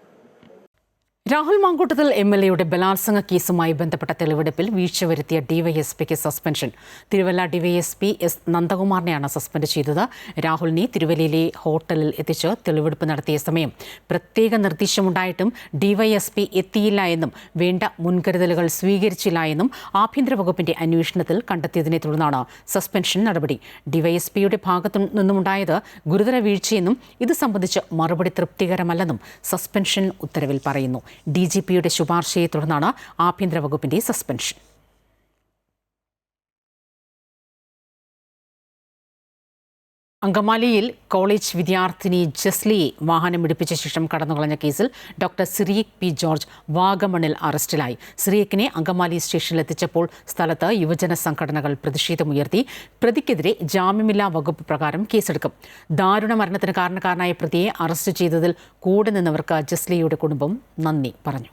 രാഹുൽ മാങ്കൂട്ടത്തിൽ MLAയുടെ ബലാത്സംഗ കേസുമായി ബന്ധപ്പെട്ട തെളിവെടുപ്പിൽ വീഴ്ച വരുത്തിയ ഡിവൈഎസ്പിക്ക് സസ്പെൻഷൻ. Thiruvalla DYSP S. നന്ദകുമാറിനെയാണ് സസ്പെൻഡ് ചെയ്തത്. രാഹുലിനെ തിരുവല്ലയിലെ ഹോട്ടലിൽ എത്തിച്ച് തെളിവെടുപ്പ് നടത്തിയ സമയം പ്രത്യേക നിർദ്ദേശമുണ്ടായിട്ടും ഡിവൈഎസ്പി എത്തിയില്ല എന്നും വേണ്ട മുൻകരുതലുകൾ സ്വീകരിച്ചില്ല എന്നും ആഭ്യന്തര വകുപ്പിന്റെ അന്വേഷണത്തിൽ കണ്ടെത്തിയതിനെ തുടർന്നാണ് സസ്പെൻഷൻ നടപടി. ഡിവൈഎസ്പിയുടെ ഭാഗത്തു നിന്നുമുണ്ടായത് ഗുരുതര വീഴ്ചയെന്നും ഇത് സംബന്ധിച്ച് മറുപടി തൃപ്തികരമല്ലെന്നും സസ്പെൻഷൻ ഉത്തരവിൽ പറയുന്നു. DGPയുടെ ശുപാർശയെ തുടർന്നാണ് ആഭ്യന്തര വകുപ്പിന്റെ സസ്പെൻഷൻ. അങ്കമാലിയിൽ കോളേജ് വിദ്യാർത്ഥിനി ജസ്ലിയെ വാഹനമിടിപ്പിച്ച ശേഷം കടന്നുകളഞ്ഞ കേസിൽ ഡോക്ടർ സിറിയക് P. ജോർജ് വാഗമണിൽ അറസ്റ്റിലായി. സിറിയക്കിനെ അങ്കമാലി സ്റ്റേഷനിലെത്തിച്ചപ്പോൾ സ്ഥലത്ത് യുവജന സംഘടനകൾ പ്രതിഷേധമുയർത്തി. പ്രതിക്കെതിരെ ജാമ്യമില്ലാ വകുപ്പ് പ്രകാരം കേസെടുക്കും. ദാരുണ മരണത്തിന് കാരണക്കാരനായ പ്രതിയെ അറസ്റ്റ് ചെയ്തതിൽ കൂടെ നിന്നവർക്ക് ജസ്ലിയുടെ കുടുംബം നന്ദി പറഞ്ഞു.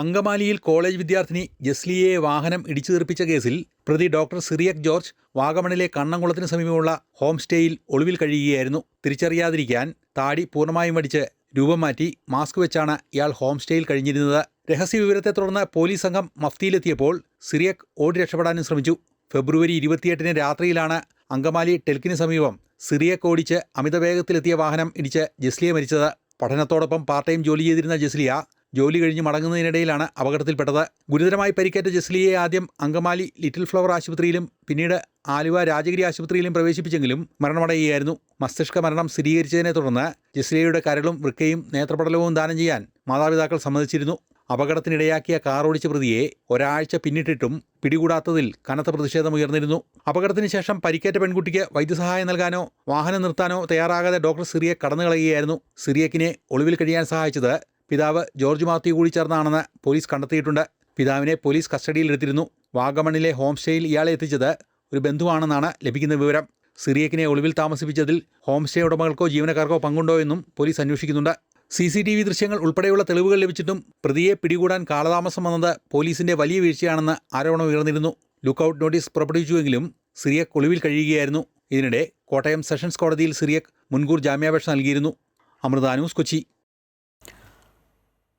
അങ്കമാലിയിൽ കോളേജ് വിദ്യാർത്ഥിനി ജസ്ലിയെ വാഹനം ഇടിച്ചു തെറിപ്പിച്ച കേസിൽ പ്രതി ഡോക്ടർ സിറിയക് ജോർജ് വാഗമണിലെ കണ്ണംകുളത്തിന് സമീപമുള്ള ഹോം സ്റ്റേയിൽ ഒളിവിൽ കഴിയുകയായിരുന്നു. തിരിച്ചറിയാതിരിക്കാൻ താടി പൂർണ്ണമായും വടിച്ച് രൂപം മാറ്റി മാസ്ക് വെച്ചാണ് ഇയാൾ ഹോം സ്റ്റേയിൽ കഴിഞ്ഞിരുന്നത്. രഹസ്യവിവരത്തെ തുടർന്ന് പോലീസ് സംഘം മഫ്തിയിലെത്തിയപ്പോൾ സിറിയക് ഓടി രക്ഷപ്പെടാനും ശ്രമിച്ചു. ഫെബ്രുവരി 28 രാത്രിയിലാണ് അങ്കമാലി ടെൽക്കിന് സമീപം സിറിയക് ഓടിച്ച് അമിതവേഗത്തിലെത്തിയ വാഹനം ഇടിച്ച് ജസ്ലിയ മരിച്ചത്. പഠനത്തോടൊപ്പം പാർട്ട് ടൈം ജോലി ചെയ്തിരുന്ന ജസ്ലിയ ജോലി കഴിഞ്ഞ് മടങ്ങുന്നതിനിടയിലാണ് അപകടത്തിൽപ്പെട്ടത്. ഗുരുതരമായി പരിക്കേറ്റ ജസ്ലിയെ ആദ്യം അങ്കമാലി ലിറ്റിൽ ഫ്ലവർ ആശുപത്രിയിലും പിന്നീട് ആലുവ രാജഗിരി ആശുപത്രിയിലും പ്രവേശിപ്പിച്ചെങ്കിലും മരണമടയുകയായിരുന്നു. മസ്തിഷ്ക മരണം സ്ഥിരീകരിച്ചതിനെ തുടർന്ന് ജസ്ലിയയുടെ കരളും വൃക്കയും നേത്രപടലവും ദാനം ചെയ്യാൻ മാതാപിതാക്കൾ സമ്മതിച്ചിരുന്നു. അപകടത്തിനിടയാക്കിയ കാർ ഓടിച്ച പ്രതിയെ ഒരാഴ്ച പിന്നിട്ടിട്ടും പിടികൂടാത്തതിൽ കനത്ത പ്രതിഷേധമുയർന്നിരുന്നു. അപകടത്തിന് ശേഷം പരിക്കേറ്റ പെൺകുട്ടിക്ക് വൈദ്യസഹായം നൽകാനോ വാഹനം നിർത്താനോ തയ്യാറാകാതെ ഡോക്ടർ സിറിയക് കടന്നുകളയുകയായിരുന്നു. സിറിയക്കിനെ ഒളിവിൽ കഴിയാൻ സഹായിച്ചത് പിതാവ് ജോർജ് മാത്യു കൂടി ചേർന്നാണെന്ന് പോലീസ് കണ്ടെത്തിയിട്ടുണ്ട്. പിതാവിനെ പോലീസ് കസ്റ്റഡിയിലെടുത്തിരുന്നു. വാഗമണിലെ ഹോം സ്റ്റേയിൽ ഇയാളെ എത്തിച്ചത് ഒരു ബന്ധുവാണെന്നാണ് ലഭിക്കുന്ന വിവരം. സിറിയക്കിനെ ഒളിവിൽ താമസിപ്പിച്ചതിൽ ഹോം സ്റ്റേ ഉടമകൾക്കോ ജീവനക്കാർക്കോ പങ്കുണ്ടോ എന്നും പോലീസ് അന്വേഷിക്കുന്നുണ്ട്. CCTV ദൃശ്യങ്ങൾ ഉൾപ്പെടെയുള്ള തെളിവുകൾ ലഭിച്ചിട്ടും പ്രതിയെ പിടികൂടാൻ കാലതാമസം വന്നത് പോലീസിന്റെ വലിയ വീഴ്ചയാണെന്ന് ആരോപണം ഉയർന്നിരുന്നു. ലുക്കൌട്ട് നോട്ടീസ് പുറപ്പെടുവിച്ചുവെങ്കിലും സിറിയക് ഒളിവിൽ കഴിയുകയായിരുന്നു. ഇതിനിടെ കോട്ടയം സെഷൻസ് കോടതിയിൽ സിറിയക് മുൻകൂർ ജാമ്യാപേക്ഷ നൽകിയിരുന്നു. അമൃത ന്യൂസ്, കൊച്ചി.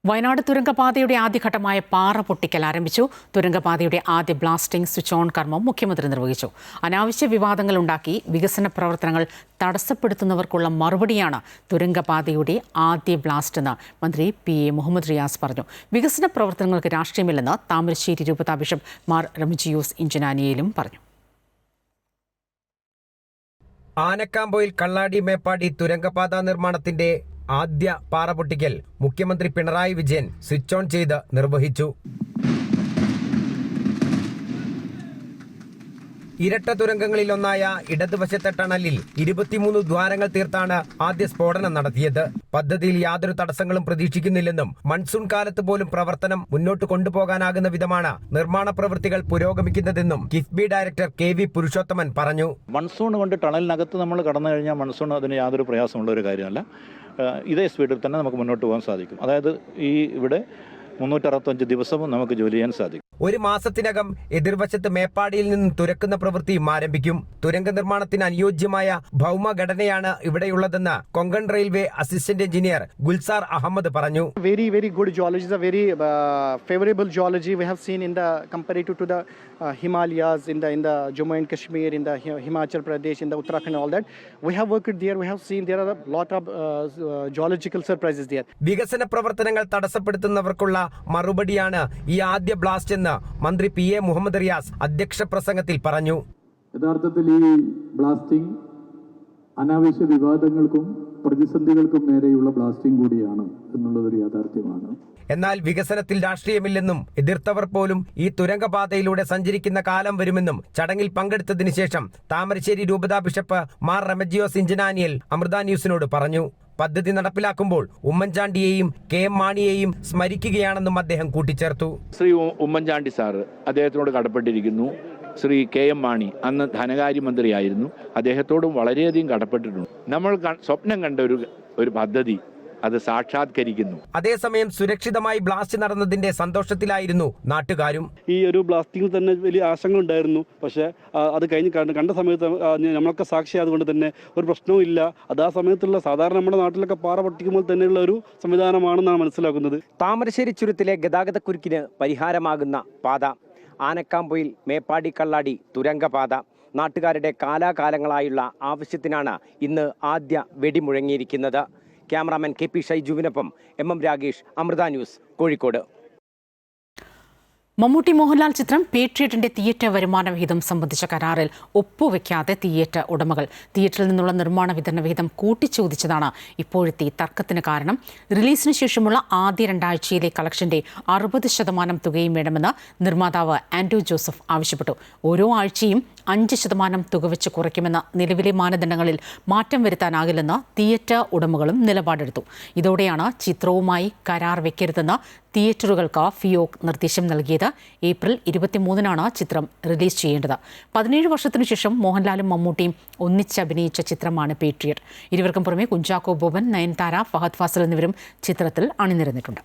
വയനാട് തുരങ്കപാതയുടെ ആദ്യഘട്ടമായ പാറ പൊട്ടിക്കൽ ആരംഭിച്ചു. തുരങ്കപാതയുടെ ആദ്യ ബ്ലാസ്റ്റിംഗ് സ്വിച്ച് ഓൺ കർമ്മം മുഖ്യമന്ത്രി നിർവഹിച്ചു. അനാവശ്യ വിവാദങ്ങൾ ഉണ്ടാക്കി വികസന പ്രവർത്തനങ്ങൾ തടസ്സപ്പെടുത്തുന്നവർക്കുള്ള മറുപടിയാണ് തുരങ്കപാതയുടെ ആദ്യ ബ്ലാസ്റ്റ് എന്ന് മന്ത്രി PA മുഹമ്മദ് റിയാസ് പറഞ്ഞു. വികസന പ്രവർത്തനങ്ങൾക്ക് രാഷ്ട്രീയമില്ലെന്ന് താമരശ്ശേരി രൂപതാ ബിഷപ്പ് മാർ റമിജിയൂസ് ഇഞ്ചനാനിയയിലും പറഞ്ഞു. ആനക്കാമ്പോയിൽ കള്ളാടി മേപ്പാടി തുരങ്കപാത നിർമ്മാണത്തിന്റെ ആദ്യ പാറ പൊട്ടിക്കൽ മുഖ്യമന്ത്രി പിണറായി വിജയൻ സ്വിച്ച് ഓൺ ചെയ്ത് നിർവഹിച്ചു. ഇരട്ട തുരങ്കങ്ങളിലൊന്നായ ഇടതുവശത്തെ ടണലിൽ 23 ദ്വാരങ്ങൾ തീർത്താണ് ആദ്യ സ്ഫോടനം നടത്തിയത്. പദ്ധതിയിൽ യാതൊരു തടസ്സങ്ങളും പ്രതീക്ഷിക്കുന്നില്ലെന്നും മൺസൂൺ കാലത്ത് പോലും പ്രവർത്തനം മുന്നോട്ട് കൊണ്ടുപോകാനാകുന്ന വിധമാണ് നിർമ്മാണ പ്രവൃത്തികൾ പുരോഗമിക്കുന്നതെന്നും കിഫ്ബി ഡയറക്ടർ KV പുരുഷോത്തമൻ പറഞ്ഞു. മൺസൂൺ കൊണ്ട് ടണലിനകത്ത് നമ്മൾ കടന്നു കഴിഞ്ഞാൽ മൺസൂൺ അതിന് യാതൊരു പ്രയാസമുള്ള ഒരു കാര്യമല്ല. ഇതേ സ്പീഡിൽ തന്നെ നമുക്ക് മുന്നോട്ട് പോകാൻ സാധിക്കും. അതായത് ഇവിടെ 365 ദിവസവും നമുക്ക് ജോലി ചെയ്യാൻ സാധിക്കും. ഒരു മാസത്തിനകം എതിർവശത്ത് മേപ്പാടിയിൽ നിന്നും തുരക്കുന്ന പ്രവൃത്തിയും ആരംഭിക്കും. തുരങ്ക നിർമ്മാണത്തിന് അനുയോജ്യമായ ഭൗമഘടനയാണ് ഇവിടെയുള്ളതെന്ന് Konkan railway assistant engineer Gulzar Ahmed പറഞ്ഞു. Very good geology is a very favorable geology we have seen in the comparative to the Himalayas in the Jammu and Kashmir, in the Himachal Pradesh, in the Uttarakhand, all that. We have worked there. We have seen there are a lot of geological surprises there. വികസന പ്രവർത്തനങ്ങൾ തടസ്സപ്പെടുത്തുന്നവർക്കുള്ള മറുപടിയാണ് ഈ ആദ്യ ബ്ലാസ്റ്റ് എന്ന് മന്ത്രി PA മുഹമ്മദ് റിയാസ് അധ്യക്ഷ പ്രസംഗത്തിൽ പറഞ്ഞു. യഥാർത്ഥത്തിൽ ഈ ബ്ലാസ്റ്റിംഗ് അനാവശ്യ വിവാദങ്ങൾക്കും പ്രതിസന്ധികൾക്കും നേരെയുള്ള ബ്ലാസ്റ്റിംഗ് കൂടിയാണ് എന്നുള്ളതൊരു യാഥാർത്ഥ്യമാണ്. എന്നാൽ വികസനത്തിൽ രാഷ്ട്രീയമില്ലെന്നും എതിർത്തവർ പോലും ഈ തുരങ്കപാതയിലൂടെ സഞ്ചരിക്കുന്ന കാലം വരുമെന്നും ചടങ്ങിൽ പങ്കെടുത്തതിനു ശേഷം താമരശ്ശേരി രൂപതാ ബിഷപ്പ് മാർ റെമജിയോസ് ഇഞ്ചനാനിയൽ അമൃത ന്യൂസിനോട് പറഞ്ഞു. പദ്ധതി നടപ്പിലാക്കുമ്പോൾ ഉമ്മൻചാണ്ടിയെയും KM മാണിയെയും സ്മരിക്കുകയാണെന്നും അദ്ദേഹം കൂട്ടിച്ചേർത്തു. ശ്രീ ഉമ്മൻചാണ്ടി സാർ അദ്ദേഹത്തിനോട് കടപ്പെട്ടിരിക്കുന്നു. ശ്രീ KM മാണി അന്ന് ധനകാര്യമന്ത്രിയായിരുന്നു, അദ്ദേഹത്തോടും വളരെയധികം കടപ്പെട്ടിട്ടുണ്ട്. നമ്മൾ സ്വപ്നം കണ്ട ഒരു പദ്ധതി അത് സാക്ഷാത്കരിക്കുന്നു. അതേസമയം സുരക്ഷിതമായി ബ്ലാസ്റ്റ് നടന്നതിന്റെ സന്തോഷത്തിലായിരുന്നു നാട്ടുകാരും. ഈ ഒരു ബ്ലാസ്റ്റിംഗ് തന്നെ വലിയ ആശങ്ക ഉണ്ടായിരുന്നു. പക്ഷേ അത് കഴിഞ്ഞ് കണ്ട സമയത്ത് നമ്മളൊക്കെ സാക്ഷിയായതുകൊണ്ട് തന്നെ ഒരു പ്രശ്നവും ഇല്ല. അത് ആ സമയത്തുള്ള സാധാരണ നമ്മുടെ നാട്ടിലൊക്കെ പാറ പൊട്ടിക്കുമ്പോൾ തന്നെയുള്ള ഒരു സംവിധാനമാണെന്നാണ് മനസ്സിലാക്കുന്നത്. താമരശ്ശേരി ചുരത്തിലെ ഗതാഗതക്കുരുക്കിന് പരിഹാരമാകുന്ന പാത, ആനക്കാമ്പൊയിൽ മേപ്പാടി കള്ളാടി തുരങ്കപാത, നാട്ടുകാരുടെ കാലാകാലങ്ങളായുള്ള ആവശ്യത്തിനാണ് ഇന്ന് ആദ്യ വെടിമുഴങ്ങിയിരിക്കുന്നത്. ക്യാമറാമാൻ KP ഷൈജുവിനൊപ്പം MM രാഗേഷ്, അമൃത ന്യൂസ്, കോഴിക്കോട്. മമ്മൂട്ടി മോഹൻലാൽ ചിത്രം പേട്രിയറ്റിന്റെ തിയേറ്റർ വരുമാന വിഹിതം സംബന്ധിച്ച കരാറിൽ ഒപ്പുവെക്കാതെ തിയേറ്റർ ഉടമകൾ തിയേറ്ററിൽ നിന്നുള്ള നിർമ്മാണ വിതരണ വിഹിതം കൂട്ടിച്ചോദിച്ചതാണ് ഇപ്പോഴത്തെ തർക്കത്തിന് കാരണം. റിലീസിന് ശേഷമുള്ള ആദ്യ 2 ആഴ്ചയിലെ കളക്ഷന്റെ 60% തുകയും വേണമെന്ന് നിർമ്മാതാവ് ആൻഡ്രൂ ജോസഫ് ആവശ്യപ്പെട്ടു. ഓരോ ആഴ്ചയും 5% തുക വെച്ച് കുറയ്ക്കുമെന്ന നിലവിലെ മാനദണ്ഡങ്ങളിൽ മാറ്റം വരുത്താനാകില്ലെന്ന് തിയേറ്റർ ഉടമകളും നിലപാടെടുത്തു. ഇതോടെയാണ് ചിത്രവുമായി കരാർ വെക്കരുതെന്ന് തിയേറ്ററുകൾക്ക് ഫിയോക് നിർദ്ദേശം നൽകിയത്. ഏപ്രിൽ 23-നാണ് ചിത്രം റിലീസ് ചെയ്യേണ്ടത്. 17 വർഷത്തിനു ശേഷം മോഹൻലാലും മമ്മൂട്ടിയും ഒന്നിച്ചഭിനയിച്ച ചിത്രമാണ് പേട്രിയറ്റ്. ഇരുവർക്കും പുറമെ കുഞ്ചാക്കോ ബോബൻ, നയൻതാര, ഫഹദ് ഫാസിൽ എന്നിവരും ചിത്രത്തിൽ അണിനിരന്നിട്ടുണ്ട്.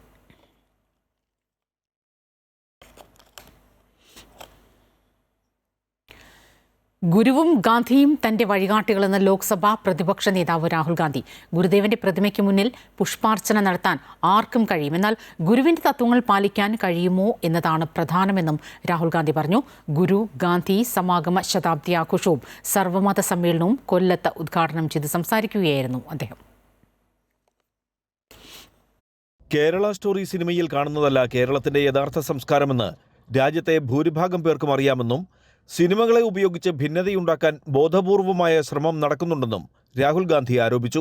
ഗുരുവും ഗാന്ധിയും തന്റെ വഴികാട്ടികളെന്ന് ലോക്സഭാ പ്രതിപക്ഷ നേതാവ് രാഹുൽ ഗാന്ധി. ഗുരുദേവന്റെ പ്രതിമയ്ക്ക് മുന്നിൽ പുഷ്പാർച്ചന നടത്താൻ ആർക്കും കഴിയും, എന്നാൽ ഗുരുവിന്റെ തത്വങ്ങൾ പാലിക്കാൻ കഴിയുമോ എന്നതാണ് പ്രധാനമെന്നും രാഹുൽ ഗാന്ധി പറഞ്ഞു. ഗുരു ഗാന്ധി സമാഗമ ശതാബ്ദി ആഘോഷവും സർവമത സമ്മേളനവും കൊല്ലത്ത് ഉദ്ഘാടനം ചെയ്ത് സംസാരിക്കുകയായിരുന്നു അദ്ദേഹം. കേരള സ്റ്റോറി സിനിമയിൽ കാണുന്നതല്ല കേരളത്തിന്റെ യഥാർത്ഥ സംസ്കാരമെന്ന് രാജ്യത്തെ ഭൂരിഭാഗം പേർക്കും അറിയാമെന്നും സിനിമകളെ ഉപയോഗിച്ച് ഭിന്നതയുണ്ടാക്കാൻ ബോധപൂർവമായ ശ്രമം നടക്കുന്നുണ്ടെന്നും രാഹുൽ ഗാന്ധി ആരോപിച്ചു.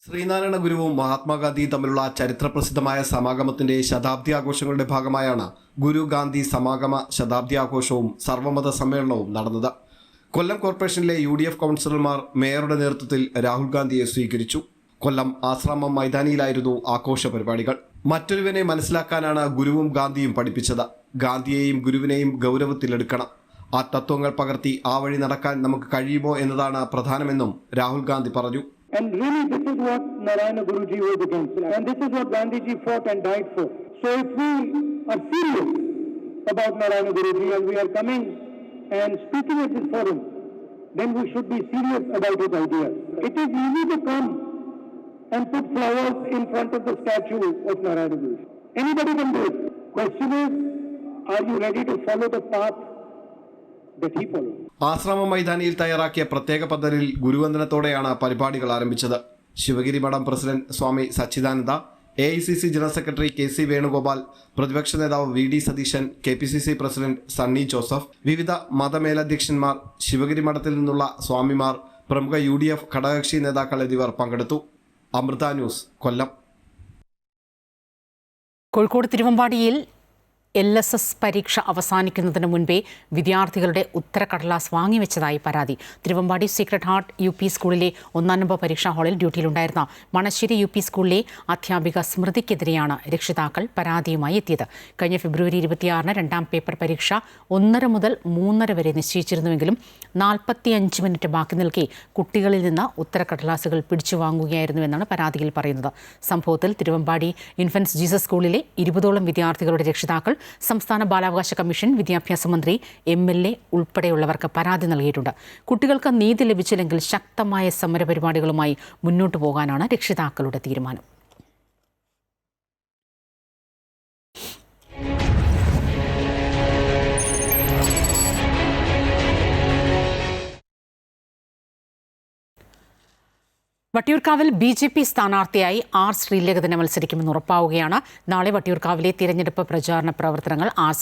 ശ്രീനാരായണ ഗുരുവും മഹാത്മാഗാന്ധിയും തമ്മിലുള്ള ചരിത്രപ്രസിദ്ധമായ സമാഗമത്തിന്റെ ശതാബ്ദി ആഘോഷങ്ങളുടെ ഭാഗമായാണ് ഗുരു ഗാന്ധി സമാഗമ ശതാബ്ദി ആഘോഷവും സർവമത സമ്മേളനവും നടന്നത്. കൊല്ലം കോർപ്പറേഷനിലെ UDF കൗൺസിലർമാർ മേയറുടെ നേതൃത്വത്തിൽ രാഹുൽ ഗാന്ധിയെ സ്വീകരിച്ചു. കൊല്ലം ആശ്രാമം മൈതാനിയിലായിരുന്നു ആഘോഷ പരിപാടികൾ. മറ്റൊരുവനെ മനസ്സിലാക്കാനാണ് ഗുരുവും ഗാന്ധിയും പഠിപ്പിച്ചത്. ഗാന്ധിയെയും ഗുരുവിനെയും ഗൗരവത്തിലെടുക്കണം. ആ തത്വങ്ങൾ പകർത്തി ആ വഴി നടക്കാൻ നമുക്ക് കഴിയുമോ എന്നതാണ് പ്രധാനമെന്നും രാഹുൽ ഗാന്ധി പറഞ്ഞു. And really this is what Narayana Guruji was against. And this is what Gandhiji fought and died for. So if we are serious about Narayana Guruji and we are coming and speaking at this forum, then we should be serious about his ideas. It is easy to come and put flowers in front of the statue of Narayana Guruji. Anybody can do it. Question is, are you ready to follow the path that he followed? ആശ്രാമ മൈതാനിയിൽ തയ്യാറാക്കിയ പ്രത്യേക പന്തലിൽ ഗുരുവന്ദനത്തോടെയാണ് പരിപാടികൾ ആരംഭിച്ചത്. ശിവഗിരി മഠം പ്രസിഡന്റ് സ്വാമി സച്ചിദാനന്ദ, AICC general secretary KC Venugopal, പ്രതിപക്ഷ നേതാവ് VD Satheesan, KPCC president Sunny Joseph, വിവിധ മതമേലധ്യക്ഷന്മാർ, ശിവഗിരി മഠത്തിൽ നിന്നുള്ള സ്വാമിമാർ, പ്രമുഖ UDF ഘടകകക്ഷി നേതാക്കൾ എന്നിവർ പങ്കെടുത്തു. അമൃത ന്യൂസ്, കൊല്ലം. കോഴിക്കോട് തിരുവമ്പാടിയിൽ LSS പരീക്ഷ അവസാനിക്കുന്നതിന് മുൻപേ വിദ്യാർത്ഥികളുടെ ഉത്തരക്കടലാസ് വാങ്ങിവെച്ചതായി പരാതി. തിരുവമ്പാടി സീക്രട്ട് ഹാർട്ട് UP സ്കൂളിലെ 1-ാം നമ്പർ പരീക്ഷാ ഹാളിൽ ഡ്യൂട്ടിയിലുണ്ടായിരുന്ന മണശ്ശേരി UP സ്കൂളിലെ അധ്യാപിക സ്മൃതിക്കെതിരെയാണ് രക്ഷിതാക്കൾ പരാതിയുമായി എത്തിയത്. കഴിഞ്ഞ ഫെബ്രുവരി 26-ന് 2ാം പേപ്പർ പരീക്ഷ 1:30 മുതൽ 3:30 വരെ നിശ്ചയിച്ചിരുന്നുവെങ്കിലും 45 മിനിറ്റ് ബാക്കി നിൽക്കെ കുട്ടികളിൽ നിന്ന് ഉത്തരക്കടലാസുകൾ പിടിച്ചു വാങ്ങുകയായിരുന്നുവെന്നാണ് പരാതിയിൽ പറയുന്നത്. സംഭവത്തിൽ തിരുവമ്പാടി ഇൻഫൻസ് ജീസസ് സ്കൂളിലെ 20ഓളം വിദ്യാർത്ഥികളുടെ രക്ഷിതാക്കൾ സംസ്ഥാന ബാലാവകാശ കമ്മീഷൻ, വിദ്യാഭ്യാസ മന്ത്രി, MLA ഉൾപ്പെടെയുള്ളവർക്ക് പരാതി നൽകിയിട്ടുണ്ട്. കുട്ടികൾക്ക് നീതി ലഭിച്ചില്ലെങ്കിൽ ശക്തമായ സമരപരിപാടികളുമായി മുന്നോട്ടു പോകാനാണ് രക്ഷിതാക്കളുടെ തീരുമാനം. വട്ടിയൂർക്കാവിൽ BJP സ്ഥാനാർത്ഥിയായി R. ശ്രീലേഖ തന്നെ മത്സരിക്കുമെന്ന് ഉറപ്പാവുകയാണ്. നാളെ വട്ടിയൂർക്കാവിലെ തിരഞ്ഞെടുപ്പ് പ്രചാരണ പ്രവർത്തനങ്ങൾ R.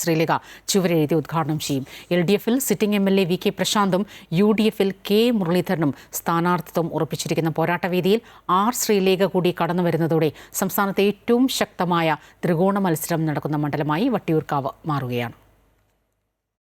ശ്രീലേഖ ചുവരെഴുതി ഉദ്ഘാടനം ചെയ്യും. LDF-ൽ സിറ്റിംഗ് MLA VK പ്രശാന്തും UDF-ൽ K. മുരളീധരനും സ്ഥാനാർത്ഥിത്വം ഉറപ്പിച്ചിരിക്കുന്ന പോരാട്ടവേദിയിൽ R. ശ്രീലേഖ കൂടി കടന്നുവരുന്നതോടെ സംസ്ഥാനത്തെ ഏറ്റവും ശക്തമായ ത്രികോണ മത്സരം നടക്കുന്ന മണ്ഡലമായി വട്ടിയൂർക്കാവ് മാറുകയാണ്.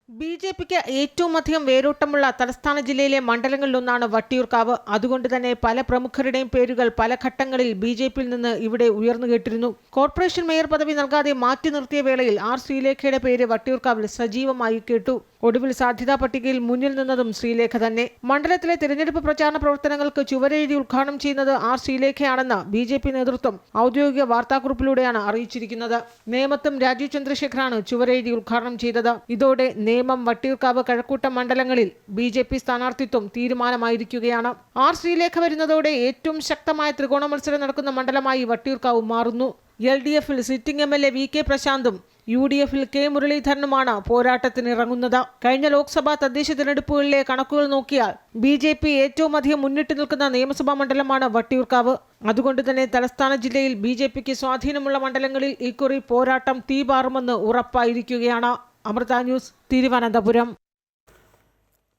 BJPക്ക് ഏറ്റവും അധികം വേരോട്ടമുള്ള തലസ്ഥാന ജില്ലയിലെ മണ്ഡലങ്ങളിലൊന്നാണ് വട്ടിയൂർക്കാവ്. അതുകൊണ്ട് തന്നെ പല പ്രമുഖരുടെയും പേരുകൾ പല ഘട്ടങ്ങളിൽ BJPയിൽ നിന്ന് ഇവിടെ ഉയർന്നു കേട്ടിരുന്നു. കോർപ്പറേഷൻ മേയർ പദവി നൽകാതെ മാറ്റി നിർത്തിയ വേളയിൽ R. ശ്രീലേഖയുടെ പേര് വട്ടിയൂർക്കാവിൽ സജീവമായി കേട്ടു. ഒടുവിൽ സാധ്യതാ പട്ടികയിൽ മുന്നിൽ നിന്നതും ശ്രീലേഖ തന്നെ. മണ്ഡലത്തിലെ തിരഞ്ഞെടുപ്പ് പ്രചാരണ പ്രവർത്തനങ്ങൾക്ക് ചുവരെഴുതി ഉദ്ഘാടനം ചെയ്യുന്നത് R. ശ്രീലേഖയാണെന്ന് BJP നേതൃത്വം ഔദ്യോഗിക വാർത്താക്കുറിപ്പിലൂടെയാണ് അറിയിച്ചിരിക്കുന്നത്. നേമത്തും രാജീവ് ചന്ദ്രശേഖറാണ് ചുവരെഴുതി ഉദ്ഘാടനം ചെയ്തത്. ഇതോടെ നേമം, വട്ടിയൂർക്കാവ്, കഴക്കൂട്ടം മണ്ഡലങ്ങളിൽ BJP സ്ഥാനാർത്ഥിത്വം തീരുമാനമായിരിക്കുകയാണ്. R. ശ്രീലേഖ വരുന്നതോടെ ഏറ്റവും ശക്തമായ ത്രികോണ മത്സരം നടക്കുന്ന മണ്ഡലമായി വട്ടിയൂർക്കാവ് മാറുന്നു. LDF-ൽ സിറ്റിംഗ് MLA VK പ്രശാന്തും UDF-ൽ K. മുരളീധരനുമാണ് പോരാട്ടത്തിനിറങ്ങുന്നത്. കഴിഞ്ഞ ലോക്സഭാ തദ്ദേശ തിരഞ്ഞെടുപ്പുകളിലെ കണക്കുകൾ നോക്കിയാൽ BJP ഏറ്റവും അധികം മുന്നിട്ട് നിൽക്കുന്ന നിയമസഭാ മണ്ഡലമാണ് വട്ടിയൂർക്കാവ്. അതുകൊണ്ട് തന്നെ തലസ്ഥാന ജില്ലയിൽ BJPക്ക് സ്വാധീനമുള്ള മണ്ഡലങ്ങളിൽ ഇക്കുറി പോരാട്ടം തീപാറുമെന്ന് ഉറപ്പായിരിക്കുകയാണ്. അമൃത ന്യൂസ്, തിരുവനന്തപുരം.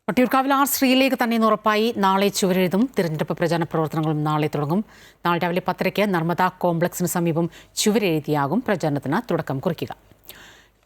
വട്ടിയൂർക്കാവിൽ R. ശ്രീലേഖ തന്നെ ഉറപ്പായി. നാളെ ചുവരെഴുതും. തിരഞ്ഞെടുപ്പ് പ്രചാരണ പ്രവർത്തനങ്ങളും നാളെ തുടങ്ങും. നാളെ രാവിലെ 10:00-ക്ക് നർമ്മദ കോംപ്ലക്സിന് സമീപം ചുവരെഴുതിയാകും പ്രചാരണത്തിന് തുടക്കം കുറിക്കുക.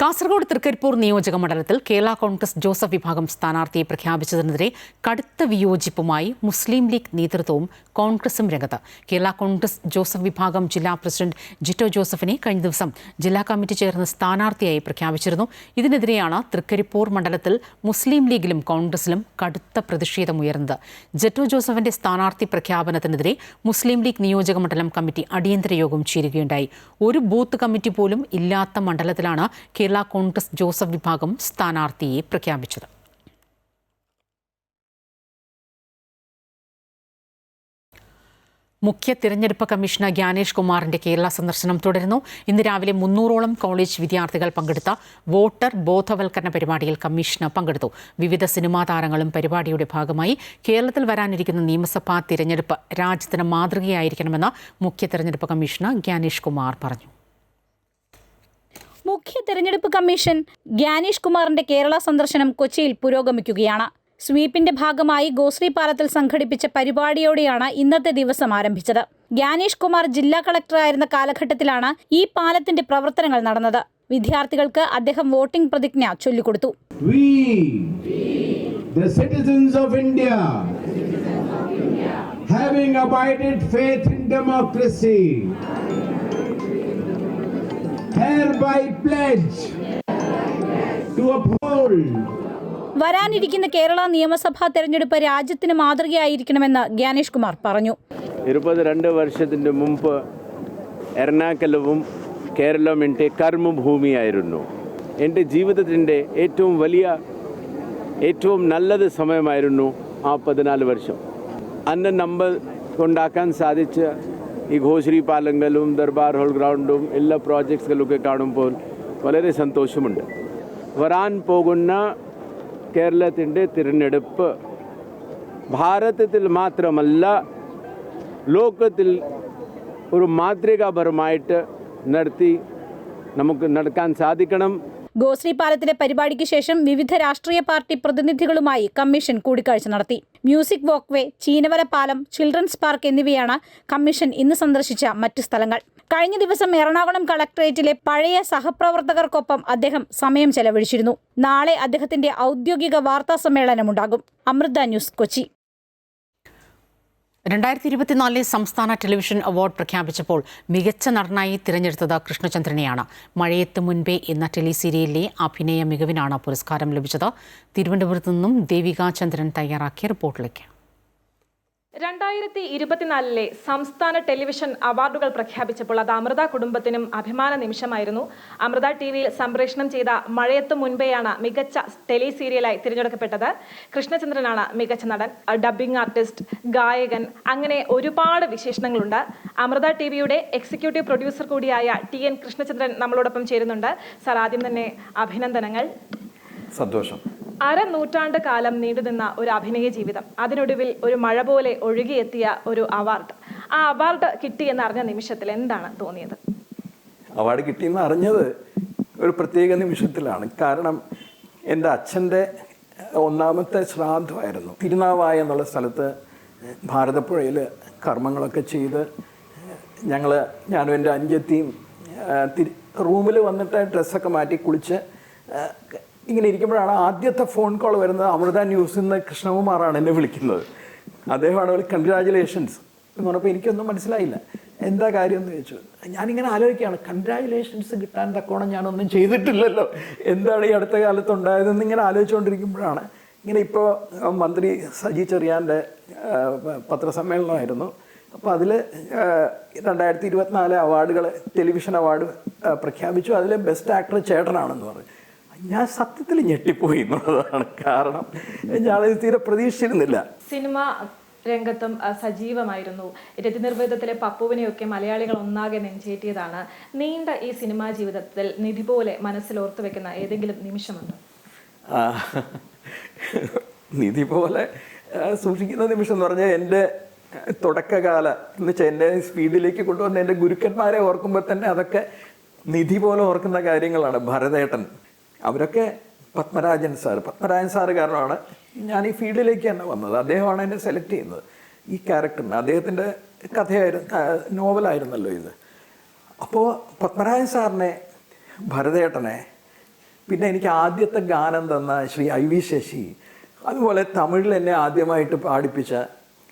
കാസർഗോഡ് തൃക്കരിപ്പൂർ നിയോജക മണ്ഡലത്തിൽ കേരള കോൺഗ്രസ് ജോസഫ് വിഭാഗം സ്ഥാനാർത്ഥിയെ പ്രഖ്യാപിച്ചതിനെതിരെ കടുത്ത വിയോജിപ്പുമായി മുസ്ലിം ലീഗ് നേതൃത്വവും കോൺഗ്രസും രംഗത്ത്. കേരള കോൺഗ്രസ് ജോസഫ് വിഭാഗം ജില്ലാ പ്രസിഡന്റ് ജിറ്റോ ജോസഫിനെ കഴിഞ്ഞ ദിവസം ജില്ലാ കമ്മിറ്റി ചേർന്ന് സ്ഥാനാർത്ഥിയായി പ്രഖ്യാപിച്ചിരുന്നു. ഇതിനെതിരെയാണ് തൃക്കരിപ്പൂർ മണ്ഡലത്തിൽ മുസ്ലിം ലീഗിലും കോൺഗ്രസിലും കടുത്ത പ്രതിഷേധമുയർന്നത്. ജിറ്റോ ജോസഫിന്റെ സ്ഥാനാർത്ഥി പ്രഖ്യാപനത്തിനെതിരെ മുസ്ലിം ലീഗ് നിയോജക മണ്ഡലം കമ്മിറ്റി അടിയന്തര യോഗം ചേരുകയുണ്ടായി. ഒരു ബൂത്ത് കമ്മിറ്റി പോലും ഇല്ലാത്ത മണ്ഡലത്തിലാണ് കേരള കോൺഗ്രസ് ജോസഫ് വിഭാഗം സ്ഥാനാർത്ഥിയെ പ്രഖ്യാപിച്ചത്. മുഖ്യ തിരഞ്ഞെടുപ്പ് കമ്മീഷണർ ജ്ഞാനേഷ് കുമാറിന്റെ കേരള സന്ദർശനം തുടരുന്നു. ഇന്ന് രാവിലെ 300ഓളം കോളേജ് വിദ്യാർത്ഥികൾ പങ്കെടുത്ത വോട്ടർ ബോധവൽക്കരണ പരിപാടിയിൽ കമ്മീഷണർ പങ്കെടുത്തു. വിവിധ സിനിമാ താരങ്ങളും പരിപാടിയുടെ ഭാഗമായി കേരളത്തിൽ വരാനിരിക്കുന്ന നിയമസഭാ തിരഞ്ഞെടുപ്പ് രാജ്യത്തിന് മാതൃകയായിരിക്കണമെന്ന് മുഖ്യ തിരഞ്ഞെടുപ്പ് കമ്മീഷണർ ജ്ഞാനേഷ് കുമാർ പറഞ്ഞു. മുഖ്യ തിരഞ്ഞെടുപ്പ് കമ്മീഷൻ ജ്ഞാനേഷ് കുമാറിന്റെ കേരള സന്ദർശനം കൊച്ചിയിൽ പുരോഗമിക്കുകയാണ്. സ്വീപ്പിന്റെ ഭാഗമായി ഗോശ്രീ പാലത്തിൽ സംഘടിപ്പിച്ച പരിപാടിയോടെയാണ് ഇന്നത്തെ ദിവസം ആരംഭിച്ചത്. ജ്ഞാനേഷ് കുമാർ ജില്ലാ കളക്ടറായിരുന്ന കാലഘട്ടത്തിലാണ് ഈ പാലത്തിന്റെ പ്രവർത്തനങ്ങൾ നടന്നത്. വിദ്യാർത്ഥികൾക്ക് അദ്ദേഹം വോട്ടിംഗ് പ്രതിജ്ഞ ചൊല്ലിക്കൊടുത്തു. The citizens of India, having abided faith in democracy, hereby pledge to uphold. വരാനിരിക്കുന്ന കേരള നിയമസഭാ തെരഞ്ഞെടുപ്പ് രാജ്യത്തിന് മാതൃകയായിരിക്കണമെന്ന് ജ്ഞാനേഷ് കുമാർ പറഞ്ഞു. 22 വർഷത്തിന് മുമ്പ് എറണാകുളവും കേരളവും എൻ്റെ കർമ്മഭൂമിയായിരുന്നു. എൻ്റെ ജീവിതത്തിൻ്റെ ഏറ്റവും നല്ലത് സമയമായിരുന്നു ആ 14 വർഷം. അന്ന് നമ്മൾ ഉണ്ടാക്കാൻ സാധിച്ച ഈ ഘോശ്രീ പാലങ്ങളും ദർബാർ ഹോൾ ഗ്രൗണ്ടും എല്ലാ പ്രോജക്ട്സുകളൊക്കെ കാണുമ്പോൾ വളരെ സന്തോഷമുണ്ട്. വരാൻ പോകുന്ന കേരളത്തിൻ്റെ തിരഞ്ഞെടുപ്പ് ഭാരതത്തിൽ മാത്രമല്ല ലോകത്തിൽ ഒരു മാതൃകാപരമായിട്ട് നമുക്ക് നടക്കാൻ സാധിക്കണം. ഗോശ്രീ പാലത്തിലെ പരിപാടിക്ക് ശേഷം വിവിധ രാഷ്ട്രീയ പാർട്ടി പ്രതിനിധികളുമായി കമ്മീഷൻ കൂടിക്കാഴ്ച നടത്തി. മ്യൂസിക് വോക്ക്വേ, ചീനവര പാലം, ചിൽഡ്രൻസ് പാർക്ക് എന്നിവയാണ് കമ്മീഷൻ ഇന്ന് സന്ദർശിച്ച മറ്റു സ്ഥലങ്ങൾ. കഴിഞ്ഞ ദിവസം എറണാകുളം കളക്ടറേറ്റിലെ പഴയ സഹപ്രവർത്തകർക്കൊപ്പം അദ്ദേഹം സമയം ചെലവഴിച്ചിരുന്നു. നാളെ അദ്ദേഹത്തിന്റെ ഔദ്യോഗിക വാർത്താ സമ്മേളനമുണ്ടാകും. അമൃത ന്യൂസ്, കൊച്ചി. 2024 സംസ്ഥാന ടെലിവിഷൻ അവാർഡ് പ്രഖ്യാപിച്ചപ്പോൾ മികച്ച നടനായി തിരഞ്ഞെടുത്തത് കൃഷ്ണചന്ദ്രനെയാണ്. മഴയത്ത് മുൻപേ എന്ന ടെലിസീരിയലിലെ അഭിനയ മികവിനാണ് പുരസ്കാരം ലഭിച്ചത്. തിരുവനന്തപുരത്ത് നിന്നും ദേവിക ചന്ദ്രൻ തയ്യാറാക്കിയ റിപ്പോർട്ടിലേക്ക്. 2024 സംസ്ഥാന ടെലിവിഷൻ അവാർഡുകൾ പ്രഖ്യാപിച്ചപ്പോൾ അത് അമൃത കുടുംബത്തിനും അഭിമാന നിമിഷമായിരുന്നു. അമൃത ടിവിയിൽ സംപ്രേഷണം ചെയ്ത മഴയത്ത് മുൻപേയാണ് മികച്ച ടെലി സീരിയലായി തിരഞ്ഞെടുക്കപ്പെട്ടത്. കൃഷ്ണചന്ദ്രനാണ് മികച്ച നടൻ, ഡബ്ബിംഗ് ആർട്ടിസ്റ്റ്, ഗായകൻ, അങ്ങനെ ഒരുപാട് വിശേഷണങ്ങളുണ്ട്. അമൃത ടിവിയുടെ എക്സിക്യൂട്ടീവ് പ്രൊഡ്യൂസർ കൂടിയായ TN കൃഷ്ണചന്ദ്രൻ നമ്മളോടൊപ്പം ചേരുന്നുണ്ട്. സാർ, ആദ്യം തന്നെ അഭിനന്ദനങ്ങൾ. സന്തോഷം. അരനൂറ്റാണ്ട് കാലം നീണ്ടുനിന്ന ഒരു അഭിനയ ജീവിതം, അതിനൊടുവിൽ ഒരു മഴ പോലെ ഒഴുകിയെത്തിയ ഒരു അവാർഡ്. ആ അവാർഡ് കിട്ടിയെന്ന് അറിഞ്ഞ നിമിഷത്തിൽ എന്താണ് തോന്നിയത്? അവാർഡ് കിട്ടിയെന്ന് അറിഞ്ഞത് ഒരു പ്രത്യേക നിമിഷത്തിലാണ്. കാരണം എൻ്റെ അച്ഛൻ്റെ 1ാമത്തെ ശ്രാദ്ധമായിരുന്നു. തിരുനാവായ എന്നുള്ള സ്ഥലത്ത് ഭാരതപ്പുഴയിൽ കർമ്മങ്ങളൊക്കെ ചെയ്ത് ഞാനും എൻ്റെ അഞ്ചത്തിയും റൂമിൽ വന്നിട്ട് ഡ്രസ്സൊക്കെ മാറ്റി കുളിച്ച് ഇങ്ങനെ ഇരിക്കുമ്പോഴാണ് ആദ്യത്തെ ഫോൺ കോൾ വരുന്നത്. അമൃത ന്യൂസിൽ നിന്ന് കൃഷ്ണകുമാറാണ് എന്നെ വിളിക്കുന്നത്. അദ്ദേഹമാണ് ഒരു കൺഗ്രാജുലേഷൻസ് എന്ന് പറഞ്ഞപ്പോൾ എനിക്കൊന്നും മനസ്സിലായില്ല. എന്താ കാര്യം എന്ന് ചോദിച്ചു. ഞാനിങ്ങനെ ആലോചിക്കുകയാണ്, കൺഗ്രാജുലേഷൻസ് കിട്ടാൻ തക്കോണം ഞാനൊന്നും ചെയ്തിട്ടില്ലല്ലോ, എന്താണ് ഈ അടുത്ത കാലത്ത് ഉണ്ടായതെന്ന് ഇങ്ങനെ ആലോചിച്ചുകൊണ്ടിരിക്കുമ്പോഴാണ് ഇങ്ങനെ ഇപ്പോൾ മന്ത്രി സജി ചെറിയാൻ്റെ പത്രസമ്മേളനമായിരുന്നു. അപ്പോൾ അതിൽ 2024 അവാർഡുകൾ, ടെലിവിഷൻ അവാർഡ് പ്രഖ്യാപിച്ചു. അതിൽ ബെസ്റ്റ് ആക്ടർ ചേട്ടനാണെന്ന് പറഞ്ഞു. ഞാൻ സത്യത്തിൽ ഞെട്ടിപ്പോയി എന്നുള്ളതാണ്. കാരണം ഞാനത് തീരെ പ്രതീക്ഷിച്ചിരുന്നില്ല. സിനിമ രംഗത്തും സജീവമായിരുന്നു. രതിനിർവേദത്തിലെ പപ്പുവിനെയൊക്കെ മലയാളികൾ ഒന്നാകെ നെഞ്ചേറ്റിയതാണ്. നീണ്ട ഈ സിനിമാ ജീവിതത്തിൽ നിധി പോലെ മനസ്സിൽ ഓർത്തു വെക്കുന്ന ഏതെങ്കിലും നിമിഷമുണ്ടോ? നിധി പോലെ സൂക്ഷിക്കുന്ന നിമിഷം എന്ന് പറഞ്ഞാൽ എൻ്റെ തുടക്കകാല എന്ന് വെച്ചാൽ എന്നെ സ്പീഡിലേക്ക് കൊണ്ടുവന്ന എൻ്റെ ഗുരുക്കന്മാരെ ഓർക്കുമ്പോൾ തന്നെ അതൊക്കെ നിധി പോലെ ഓർക്കുന്ന കാര്യങ്ങളാണ്. ഭരതേട്ടൻ, അവരൊക്കെ പത്മരാജൻ സാറ് കാരണമാണ് ഞാൻ ഈ ഫീൽഡിലേക്ക് തന്നെ വന്നത്. അദ്ദേഹമാണ് എന്നെ സെലക്ട് ചെയ്യുന്നത് ഈ ക്യാരക്ടറിന്. അദ്ദേഹത്തിൻ്റെ കഥയായിരുന്നു, നോവലായിരുന്നല്ലോ ഇത്. അപ്പോൾ പത്മരാജൻ സാറിനെ, ഭരതേട്ടനെ, പിന്നെ എനിക്ക് ആദ്യത്തെ ഗാനം തന്ന ശ്രീ IV ശശി, അതുപോലെ തമിഴിൽ എന്നെ ആദ്യമായിട്ട് പാടിപ്പിച്ച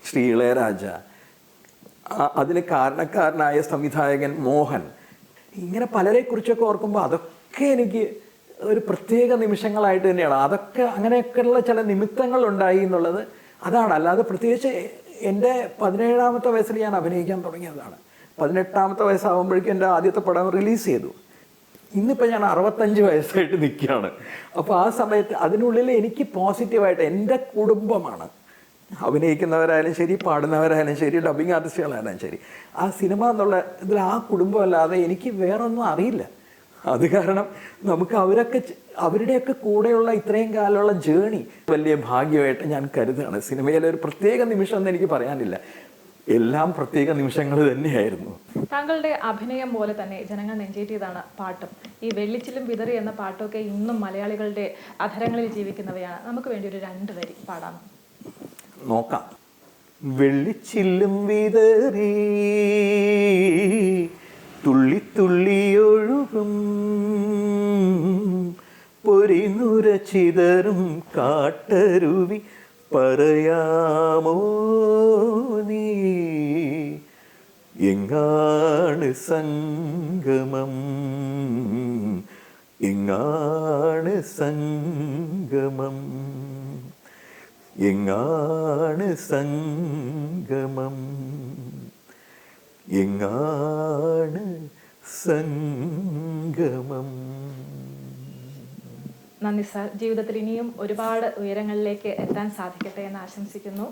ശ്രീ ഇളയരാജ, അതിന് കാരണക്കാരനായ സംവിധായകൻ മോഹൻ, ഇങ്ങനെ പലരെക്കുറിച്ചൊക്കെ ഓർക്കുമ്പോൾ അതൊക്കെ എനിക്ക് ഒരു പ്രത്യേക നിമിഷങ്ങളായിട്ട് തന്നെയാണ്. അതൊക്കെ അങ്ങനെയൊക്കെയുള്ള ചില നിമിത്തങ്ങൾ ഉണ്ടായി എന്നുള്ളത് അതാണ്. അല്ലാതെ പ്രത്യേകിച്ച് എൻ്റെ 17ാമത്തെ വയസ്സിൽ ഞാൻ അഭിനയിക്കാൻ തുടങ്ങിയതാണ്. 18ാമത്തെ വയസ്സാകുമ്പോഴേക്കും എൻ്റെ ആദ്യത്തെ പടം റിലീസ് ചെയ്തു. ഇന്നിപ്പോൾ ഞാൻ 65 വയസ്സായിട്ട് നിൽക്കുകയാണ്. അപ്പോൾ ആ സമയത്ത് അതിനുള്ളിൽ എനിക്ക് പോസിറ്റീവായിട്ട് എൻ്റെ കുടുംബമാണ്, അഭിനയിക്കുന്നവരായാലും ശരി, പാടുന്നവരായാലും ശരി, ഡബ്ബിങ് ആർട്ടിസ്റ്റുകളായാലും ശരി, ആ സിനിമ എന്നുള്ള ഇതിൽ ആ കുടുംബമല്ലാതെ എനിക്ക് വേറൊന്നും അറിയില്ല. അത് കാരണം നമുക്ക് അവരുടെയൊക്കെ കൂടെയുള്ള ഇത്രയും കാലമുള്ള ജേണി വലിയ ഭാഗ്യമായിട്ട് ഞാൻ കരുതുകയാണ്. സിനിമയിലെ ഒരു പ്രത്യേക നിമിഷം എന്ന് എനിക്ക് പറയാനില്ല, എല്ലാം പ്രത്യേക നിമിഷങ്ങൾ തന്നെയായിരുന്നു. താങ്കളുടെ അഭിനയം പോലെ തന്നെ ജനങ്ങൾ നെഞ്ചേറ്റിയതാണ് പാട്ടും. ഈ വെള്ളിച്ചിലും വിതറി എന്ന പാട്ടൊക്കെ ഇന്നും മലയാളികളുടെ അധരങ്ങളിൽ ജീവിക്കുന്നവയാണ്. നമുക്ക് വേണ്ടി ഒരു 2 വരി പാടാം. നോക്കാം. വെള്ളിച്ചില്ലും വിതറി തുള്ളി തുള്ളിയൊഴുകും പൊരിനുര ചിതറും കാട്ടരുവി പറയാമോ നീ, എങ്ങാണ് സംഗമം, എങ്ങാണ് സംഗമം, എങ്ങാണ് സംഗമം, എങ്ങാണ് സംഗമം. നന്ദി സാർ. ജീവിതത്തിൽ ഇനിയും ഒരുപാട് ഉയരങ്ങളിലേക്ക് എത്താൻ സാധിക്കട്ടെ എന്ന് ആശംസിക്കുന്നു.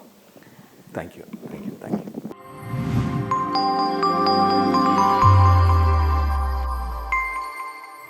Thank you.